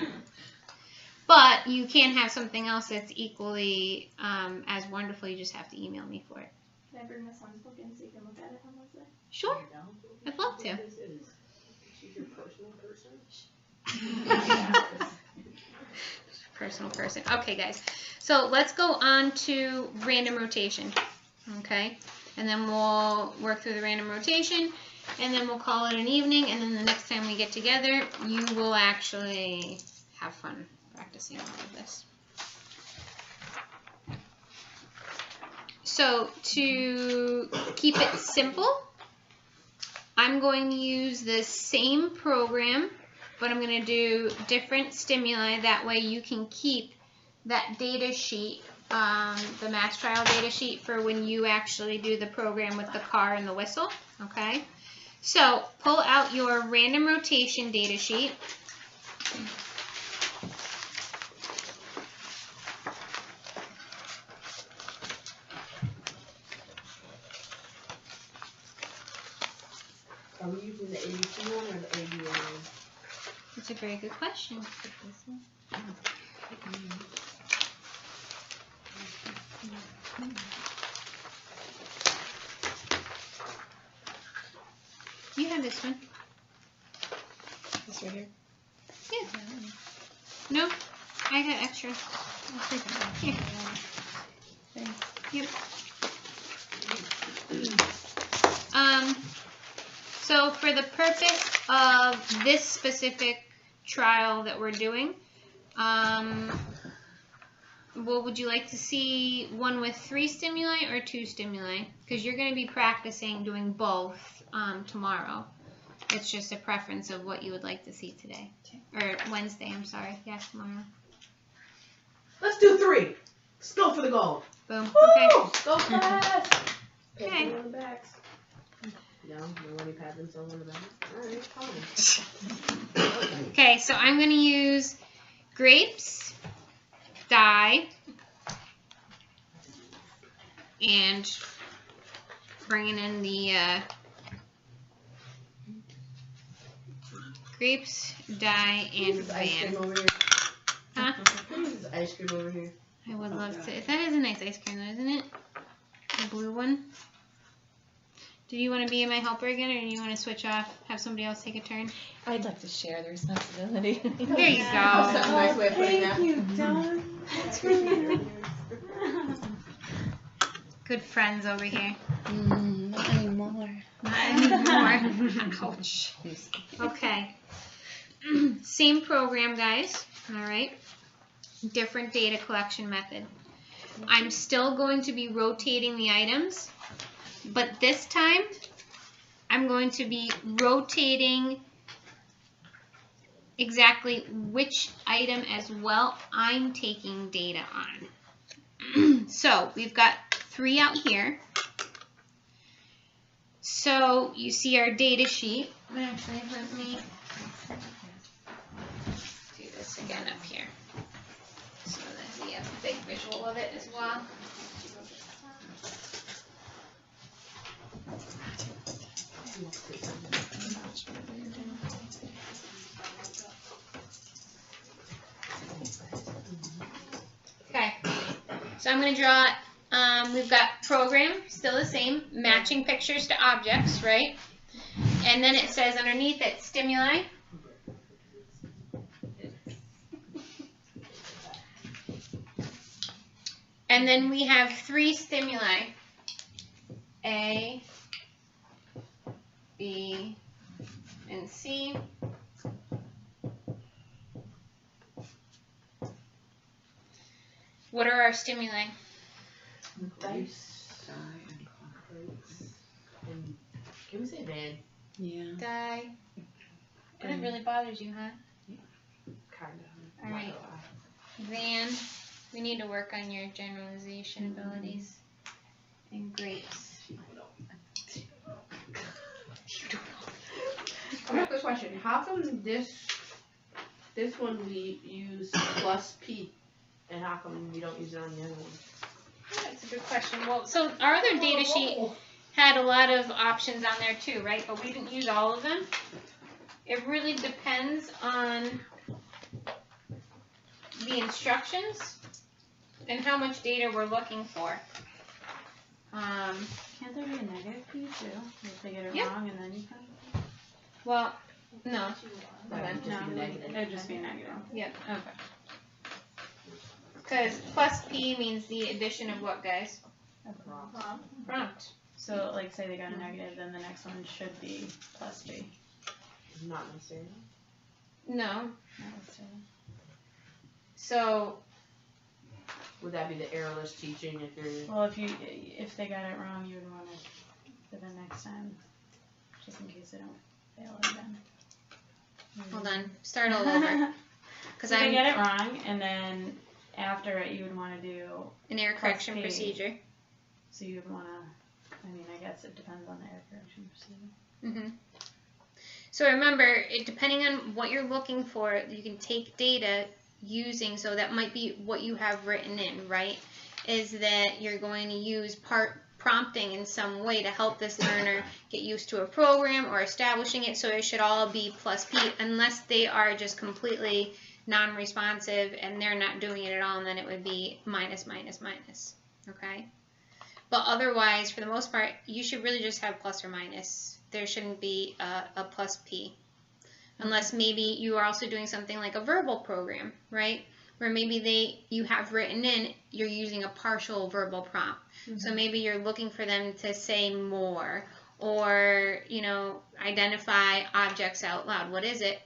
But you can have something else that's equally as wonderful. You just have to email me for it. Can I bring my son's book in so you can look at it on Wednesday? Sure, I'd love to. She's your personal person? Personal person. Okay, guys. So let's go on to random rotation. Okay? And then we'll work through the random rotation, and then we'll call it an evening, and then the next time we get together, you will actually have fun practicing all of this. So to keep it simple, I'm going to use the same program, but I'm going to do different stimuli. That way you can keep that data sheet, the mass trial data sheet for when you actually do the program with the car and the whistle. Okay? So pull out your random rotation data sheet. Are we using the ABC one or the AB one? That's a very good question. You have this one. This right here. Yeah. No, I got extra. I'll take it. Here. Yep. So for the purpose of this specific trial that we're doing, well, would you like to see one with 3 stimuli or 2 stimuli? Because you're going to be practicing doing both tomorrow. It's just a preference of what you would like to see today. Or Wednesday, I'm sorry. Yeah, tomorrow. Let's do 3. Let's go for the gold. Boom. Woo! Okay. Go fast. Okay. Pat them on the backs. No, nobody pat themselves on the back. Alright, fine. Okay, so I'm going to use grapes, dye, and bringing in the grapes, dye, and Ice cream van. over here. Huh? This is ice cream over here. I would love to. That is a nice ice cream, though, isn't it? The blue one. Do you want to be my helper again, or do you want to switch off, have somebody else take a turn? I'd like to share the responsibility. There you That's a go. nice way of putting that. Thank you, Dawn. That's really Good friends over here. Not anymore. Not anymore. Ouch. Okay. Same program, guys. All right. different data collection method. I'm still going to be rotating the items, but this time I'm going to be rotating exactly which item as well I'm taking data on. So we've got 3 out here. So you see our data sheet. Actually, let me do this again up here so that we have a big visual of it as well. Okay, so I'm going to draw, we've got program, still the same, matching pictures to objects, right? And then it says underneath it, stimuli. And then we have 3 stimuli, A, B, and C. What are our stimuli? Dice. And can we say van? Yeah. Die. And it really bothers you, huh? Kinda. All right. Van. We need to work on your generalization abilities. And grapes. I have a question. How come this one we use plus P, and how come we don't use it on the other one? That's a good question. Well, so our other data sheet had a lot of options on there too, right? But we didn't use all of them. It really depends on the instructions and how much data we're looking for. Can't there be a negative P too? If they get it Yeah. wrong and then you can? Well, no. That would just be negative. It would just be negative. Yep. Okay. Because plus P means the addition of what, guys? Prompt. So, like, say they got a negative, then the next one should be plus B. Not necessarily. No. Not necessarily. So, Would that be the errorless teaching if you're? Well, if they got it wrong, you would want it for the next time, just in case they don't fail it again. hold on. Start all over. Because So they I'm get it wrong, and then after it, you would want to do. an error correction P. procedure. So you would want to. I mean, I guess it depends on the error correction procedure. Mm-hmm. So remember, depending on what you're looking for, you can take data using, so that might be what you have written in, right? Is that you're going to use prompting in some way to help this learner get used to a program or establishing it, so it should all be plus P, unless they are just completely non-responsive and they're not doing it at all, and then it would be minus, minus, minus, okay? But otherwise, for the most part, you should really just have plus or minus. There shouldn't be a plus P. Unless maybe you are also doing something like a verbal program, right? Where maybe you have written in, you're using a partial verbal prompt. Mm-hmm. So maybe you're looking for them to say more, or, identify objects out loud. What is it?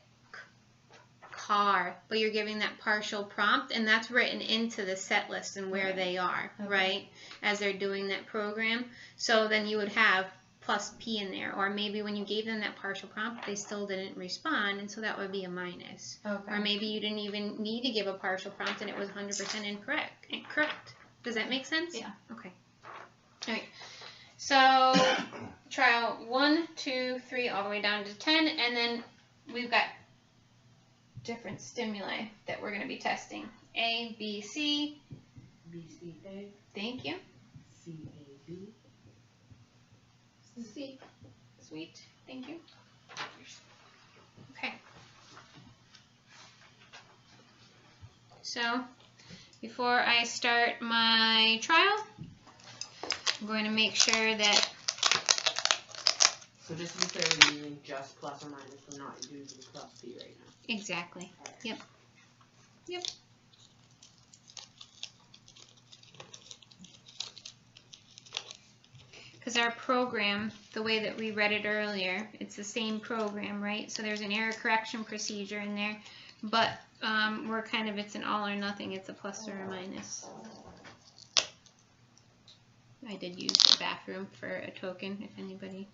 Car. But you're giving that partial prompt, and that's written into the set list and where they are, right? As they're doing that program. So then you would have plus P in there, or maybe when you gave them that partial prompt, they still didn't respond, and so that would be a minus. Okay. Or maybe you didn't even need to give a partial prompt, and it was 100% incorrect. Does that make sense? Yeah. Okay. All right. So trial 1, 2, 3, all the way down to 10, and then we've got different stimuli that we're going to be testing. A, B, C. B, C, A. Thank you. C, A, B. C. Sweet. Thank you. Okay. So, before I start my trial, I'm going to make sure that... So just to be clear, we're using just plus or minus. We're not using plus P right now. Exactly. Yep. Yep. Because our program, the way that we read it earlier, it's the same program, right? So there's an error correction procedure in there, but we're kind of, it's an all or nothing. It's a plus or a minus. I did use the bathroom for a token, if anybody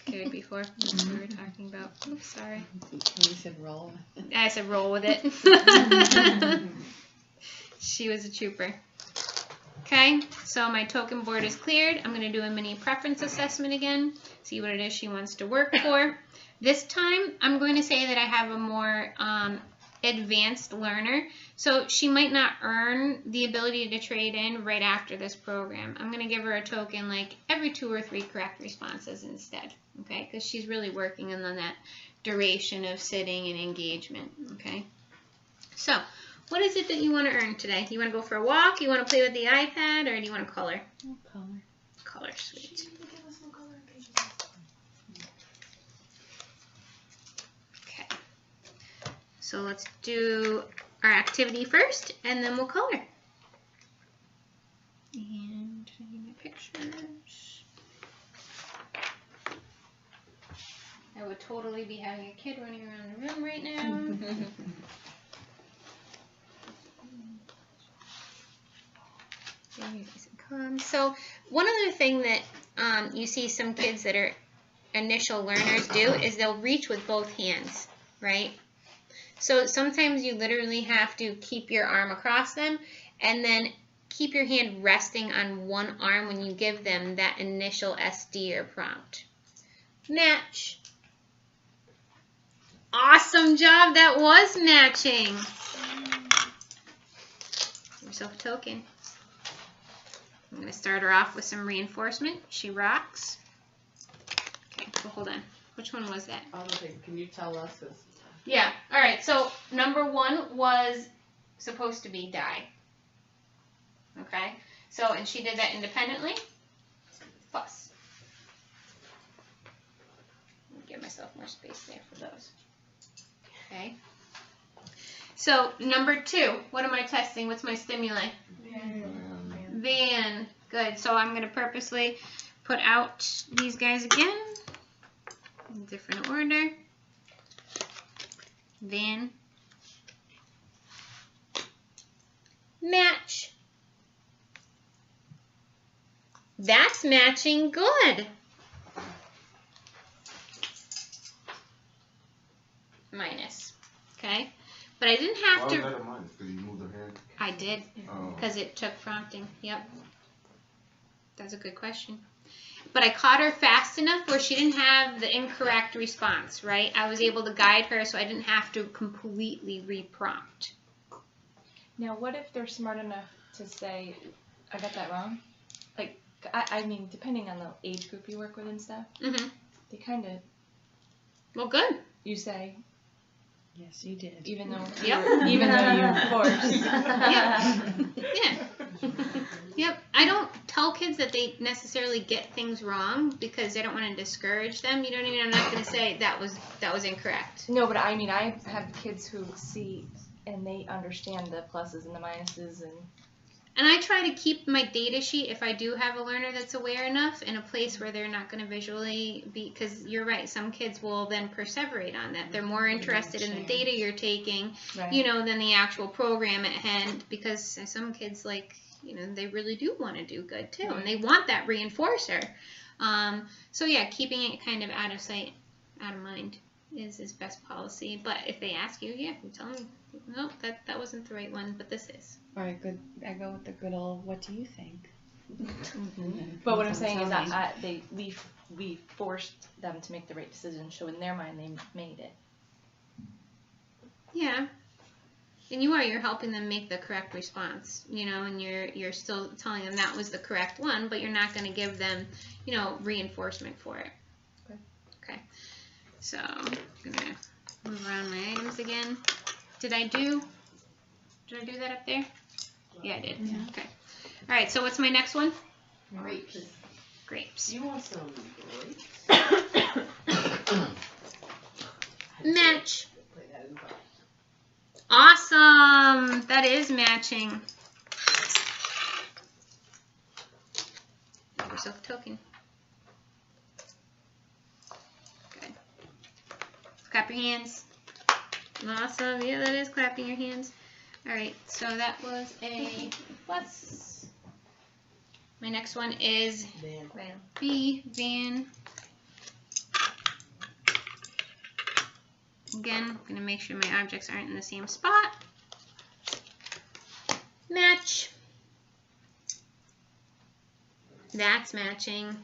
cared before. That's what we were talking about. Oops, sorry. You said roll. I said roll with it. She was a trooper. Okay, so my token board is cleared. I'm going to do a mini preference assessment again, see what it is she wants to work for. This time, I'm going to say that I have a more advanced learner, so she might not earn the ability to trade in right after this program. I'm going to give her a token like every 2 or 3 correct responses instead, okay, because she's really working on that duration of sitting and engagement, okay. So, what is it that you want to earn today? You want to go for a walk? You want to play with the iPad? Or do you want to color? Color. Color, sweet. Okay. So let's do our activity first, and then we'll color. And I need my pictures. I would totally be having a kid running around the room right now. So one other thing that you see some kids that are initial learners do is they'll reach with both hands, right? So sometimes you literally have to keep your arm across them and then keep your hand resting on one arm when you give them that initial SD or prompt. Match. Awesome job, that was matching. Give yourself a token. I'm going to start her off with some reinforcement. She rocks. Okay, so hold on. Which one was that? Okay, can you tell us? Yeah, alright, so number 1 was supposed to be die. Okay, so, and she did that independently. Plus. Let me give myself more space there for those. Okay. So, number 2, what am I testing? What's my stimuli? Van. Good. So I'm going to purposely put out these guys again in different order. Van. Match. That's matching good. Minus. Okay. But I didn't have to. Why was that a minus? Because you moved her hand? I did. Oh. Because it took prompting. Yep. That's a good question. But I caught her fast enough where she didn't have the incorrect response, right? I was able to guide her so I didn't have to completely reprompt. Now, what if they're smart enough to say, I got that wrong? Like, I mean, depending on the age group you work with and stuff, they kind of... Well, good. You say... Yes, you did. Even though Yep. even though you're forced. Yeah. Yep. I don't tell kids that they necessarily get things wrong because I don't want to discourage them. You know what I mean? I'm not going to say that was incorrect. No, but I mean, I have kids who see and they understand the pluses and the minuses And I try to keep my data sheet, if I do have a learner that's aware enough, in a place where they're not going to visually be, because you're right, some kids will then perseverate on that. They're more interested in the data you're taking, right. you know, than the actual program at hand, because some kids, like, you know, they really do want to do good too, and they want that reinforcer. So yeah, keeping it kind of out of sight, out of mind is best policy. But if they ask you, yeah, you tell them, no, that wasn't the right one, but this is. All right, good. I go with the good old, what do you think? But what I'm saying is that we forced them to make the right decision, so in their mind they made it. Yeah. And you're helping them make the correct response, you know, and you're still telling them that was the correct one, but you're not going to give them, you know, reinforcement for it. Okay. So, I'm going to move around my items again. Did I do that up there? Yeah, I did. Yeah. Okay. All right, so what's my next one? Grapes. Grapes. You want some grapes? Match. Play that in five. Awesome. That is matching. Give yourself a token. Good. Clap your hands. Awesome. Yeah, that is clapping your hands. All right, so that was a plus. My next one is B, van. Again, I'm going to make sure my objects aren't in the same spot. Match. That's matching.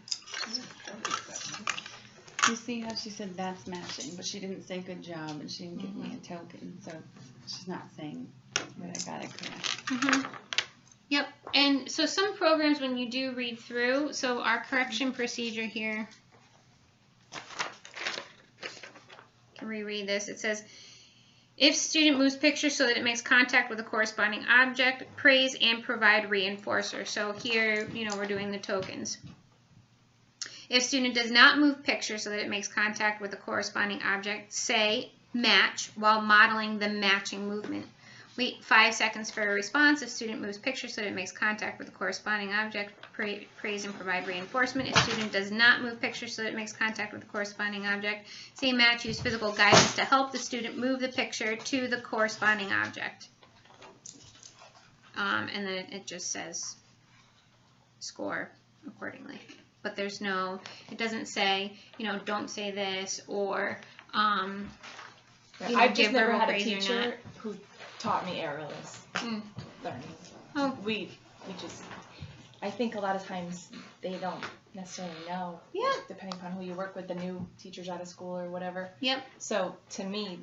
You see how she said that's matching, but she didn't say good job, and she didn't give me a token, so she's not saying that I got it correct. Yep, and so some programs when you do read through, so our correction procedure here, can reread this, it says, if student moves picture so that it makes contact with a corresponding object, praise and provide reinforcer. So here, we're doing the tokens. If student does not move picture so that it makes contact with a corresponding object, say match while modeling the matching movement. Wait 5 seconds for a response. If student moves picture so that it makes contact with the corresponding object, praise and provide reinforcement. If student does not move picture so that it makes contact with the corresponding object, say match, use physical guidance to help the student move the picture to the corresponding object. And then it just says score accordingly. But there's no, it doesn't say, don't say this, or I've just never had a praise or not. teacher who taught me errorless learning. Oh. We just, I think a lot of times they don't necessarily know. Yeah. Depending upon who you work with, the new teachers out of school or whatever. Yep. So to me,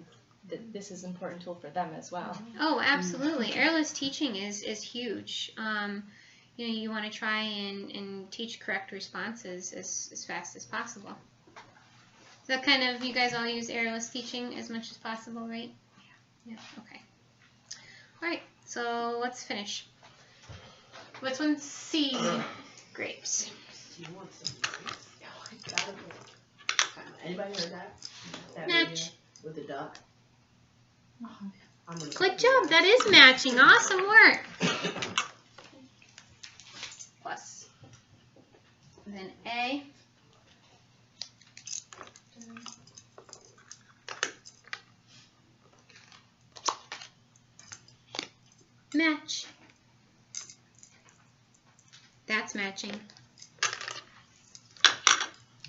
this is an important tool for them as well. Oh, absolutely. Errorless teaching is huge. You want to try and teach correct responses as fast as possible. So kind of, you guys all use errorless teaching as much as possible, right? Yeah. Okay. All right. So let's finish. What's one C? Grapes. Do you want some grapes? Oh, I got it. Anybody heard that? That Match. video with the duck? Good job. That is matching. Awesome work. Plus. And then A. Match. That's matching.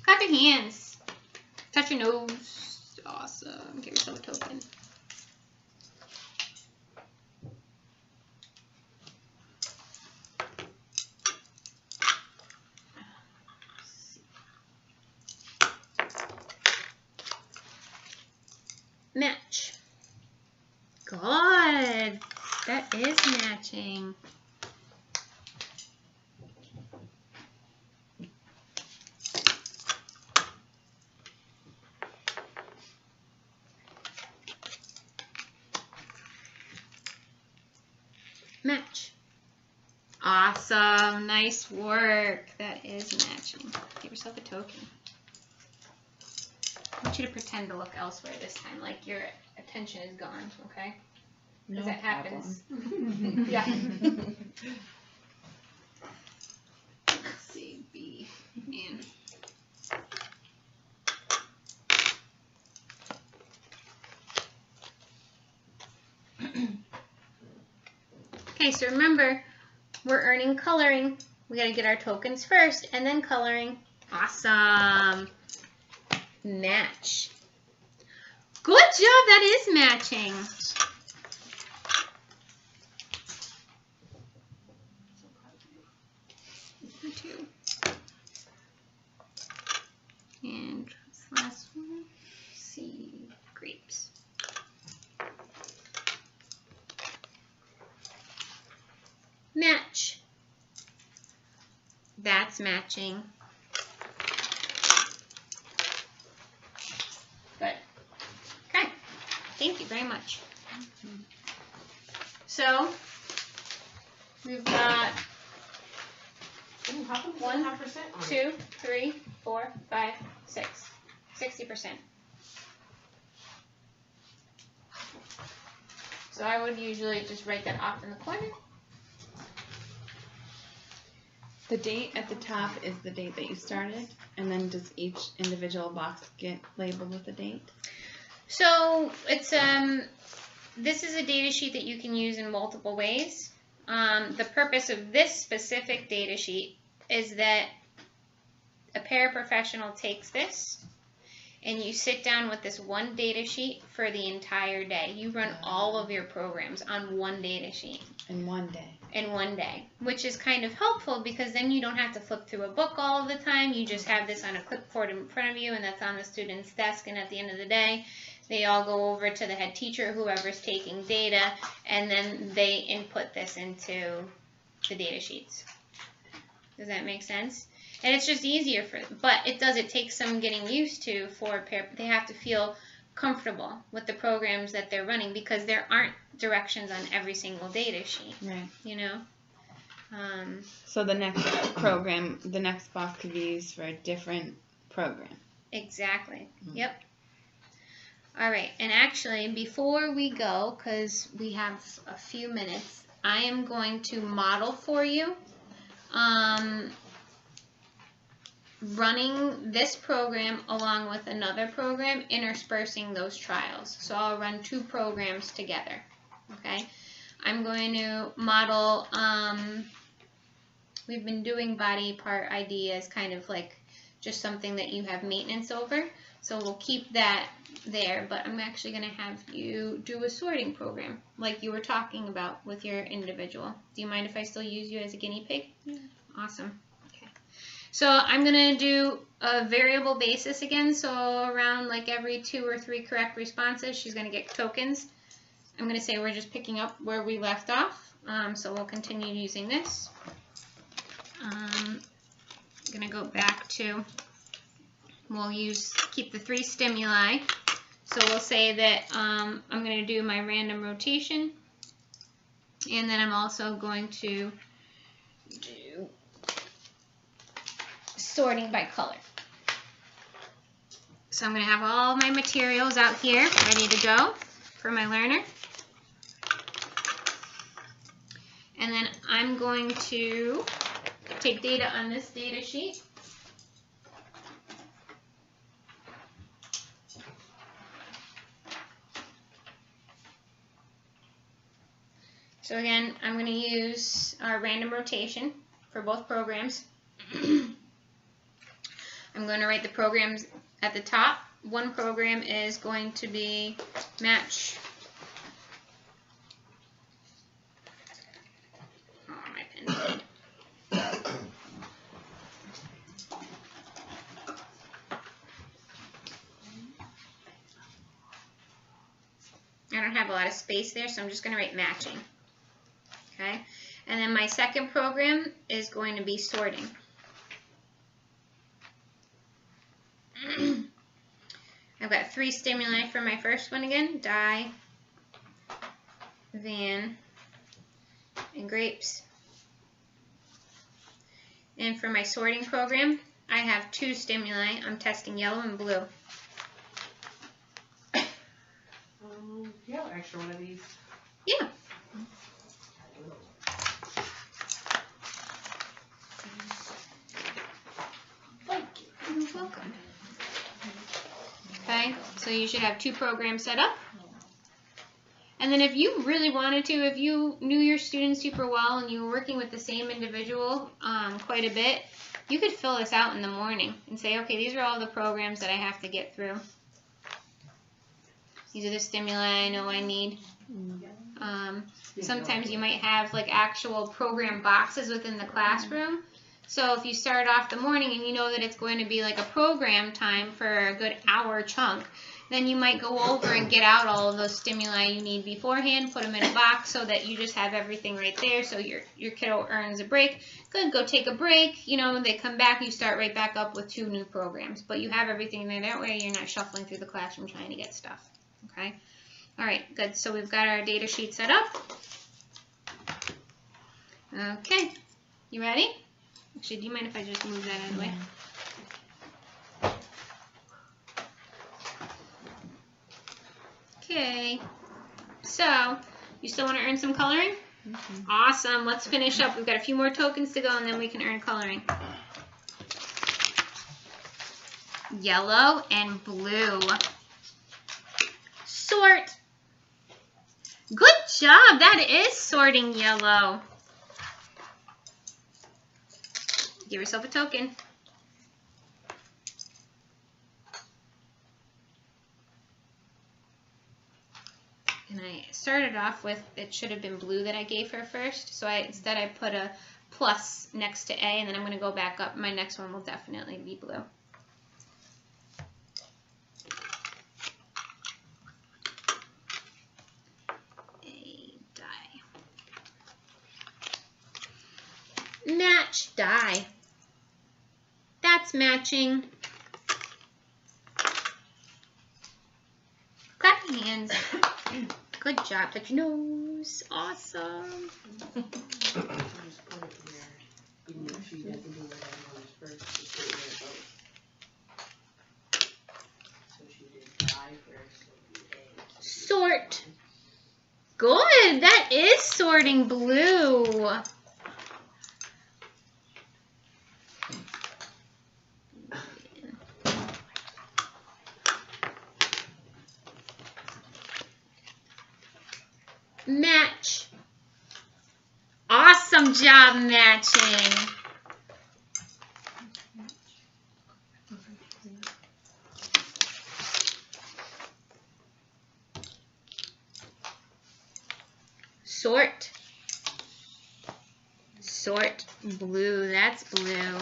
Clap your hands. Touch your nose. Awesome. Give yourself a token. Match. Good. That is matching. Match. Awesome. Nice work. That is matching. Give yourself a token. I want you to pretend to look elsewhere this time, like your attention is gone, okay? Because that happens. Yeah. Let's see, B and okay, so remember, we're earning coloring. We gotta get our tokens first and then coloring. Awesome. Match. Good job, that is matching. Two. And this last one, C, grapes. Match. That's matching. Good. Okay. Thank you very much. So, we've got 1, 2, 3, 4, 5, 6. 60%. So I would usually just write that off in the corner. The date at the top is the date that you started, and then does each individual box get labeled with a date? So it's this is a data sheet that you can use in multiple ways. The purpose of this specific data sheet is that a paraprofessional takes this and you sit down with this one data sheet for the entire day. You run all of your programs on one data sheet. In one day. In one day, which is kind of helpful because then you don't have to flip through a book all of the time. You just have this on a clipboard in front of you, and that's on the student's desk, and at the end of the day, they all go over to the head teacher, whoever's taking data, and then they input this into the data sheets. Does that make sense? And it's just easier for them, but it takes some getting used to they have to feel comfortable with the programs that they're running because there aren't directions on every single data sheet. Right. You know? So the next program, the next box could be used for a different program. Exactly. Mm-hmm. Yep. All right. And actually, before we go, because we have a few minutes, I am going to model for you running this program along with another program, interspersing those trials. So I'll run two programs together. Okay. I'm going to model, we've been doing body part ID as kind of like just something that you have maintenance over. So we'll keep that there, but I'm actually going to have you do a sorting program like you were talking about with your individual. Do you mind if I still use you as a guinea pig? Yeah. Awesome. Okay. So I'm going to do a variable basis again. So around like every 2 or 3 correct responses, she's going to get tokens. I'm going to say we're just picking up where we left off. So we'll continue using this. I'm going to go back to, we'll keep the 3 stimuli. So we'll say that I'm going to do my random rotation. And then I'm also going to do sorting by color. So I'm going to have all my materials out here ready to go for my learner. And then I'm going to take data on this data sheet. So again, I'm going to use our random rotation for both programs. I'm going to write the programs at the top. One program is going to be match. Oh, my pen's dead. I don't have a lot of space there, so I'm just going to write matching. Okay, and then my second program is going to be sorting. I've got 3 stimuli for my first one again, dye, van, and grapes. And for my sorting program, I have 2 stimuli. I'm testing yellow and blue. You have an extra one of these? Yeah. Thank you. You're welcome. Okay, so you should have 2 programs set up. And then if you really wanted to, if you knew your students super well and you were working with the same individual quite a bit, you could fill this out in the morning and say, okay, these are all the programs that I have to get through. These are the stimuli I know I need. Sometimes you might have like actual program boxes within the classroom. So if you start off the morning and you know that it's going to be like a program time for a good hour chunk, then you might go over and get out all of those stimuli you need beforehand, put them in a box so that you just have everything right there so your kiddo earns a break. Good, go take a break, you know, they come back, you start right back up with 2 new programs. But you have everything there, that way you're not shuffling through the classroom trying to get stuff. Okay? Alright, good. So we've got our data sheet set up. Okay, you ready? Actually, do you mind if I just move that out of the way? Okay, so you still want to earn some coloring? Mm-hmm. Awesome, let's finish up. We've got a few more tokens to go and then we can earn coloring. Yellow and blue. Sort. Good job. That is sorting yellow. Give yourself a token. And I started off with, it should have been blue that I gave her first. So instead I put a plus next to A, and then I'm going to go back up. My next one will definitely be blue. A die. Match die. That's matching. Clap your hands. Good job. Touch your nose. Awesome. Just put it where, even if she doesn't do what I want first, just put it where it goes. So she did die first, so it'd be A. Sort. Good. That is sorting blue. Match. Awesome job matching. Sort. Sort blue. That's blue.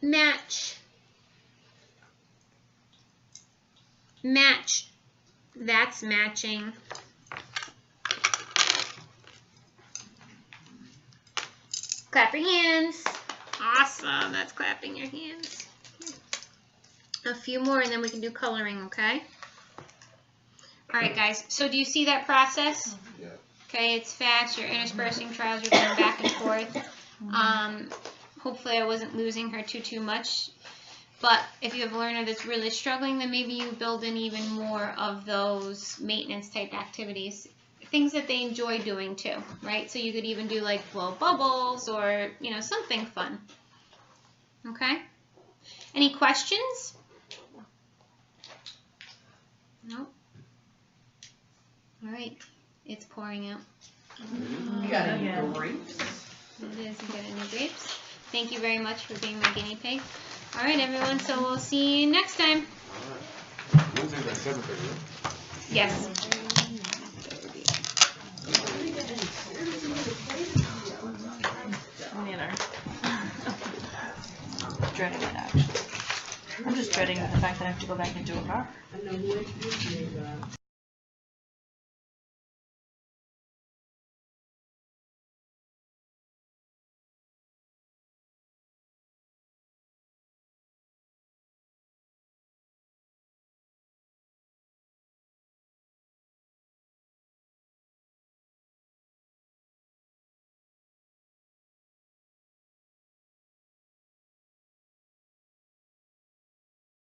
Match. Match. That's matching. Clap your hands. Awesome. That's clapping your hands. A few more and then we can do coloring, okay? Alright guys, so do you see that process? Yeah. Okay, it's fast. You're interspersing trials. You're going back and forth. Hopefully I wasn't losing her too much. But if you have a learner that's really struggling, then maybe you build in even more of those maintenance type activities. Things that they enjoy doing too, right? So you could even do like blow bubbles or, you know, something fun. Okay? Any questions? No? Alright. It's pouring out. You got any grapes? It is. You got any grapes? Thank you very much for being my guinea pig. Alright, everyone. So we'll see you next time. Wednesday's at 7:30. Yes. Manner. Dreading it, actually. I'm just dreading the fact that I have to go back into a car. I know who it is.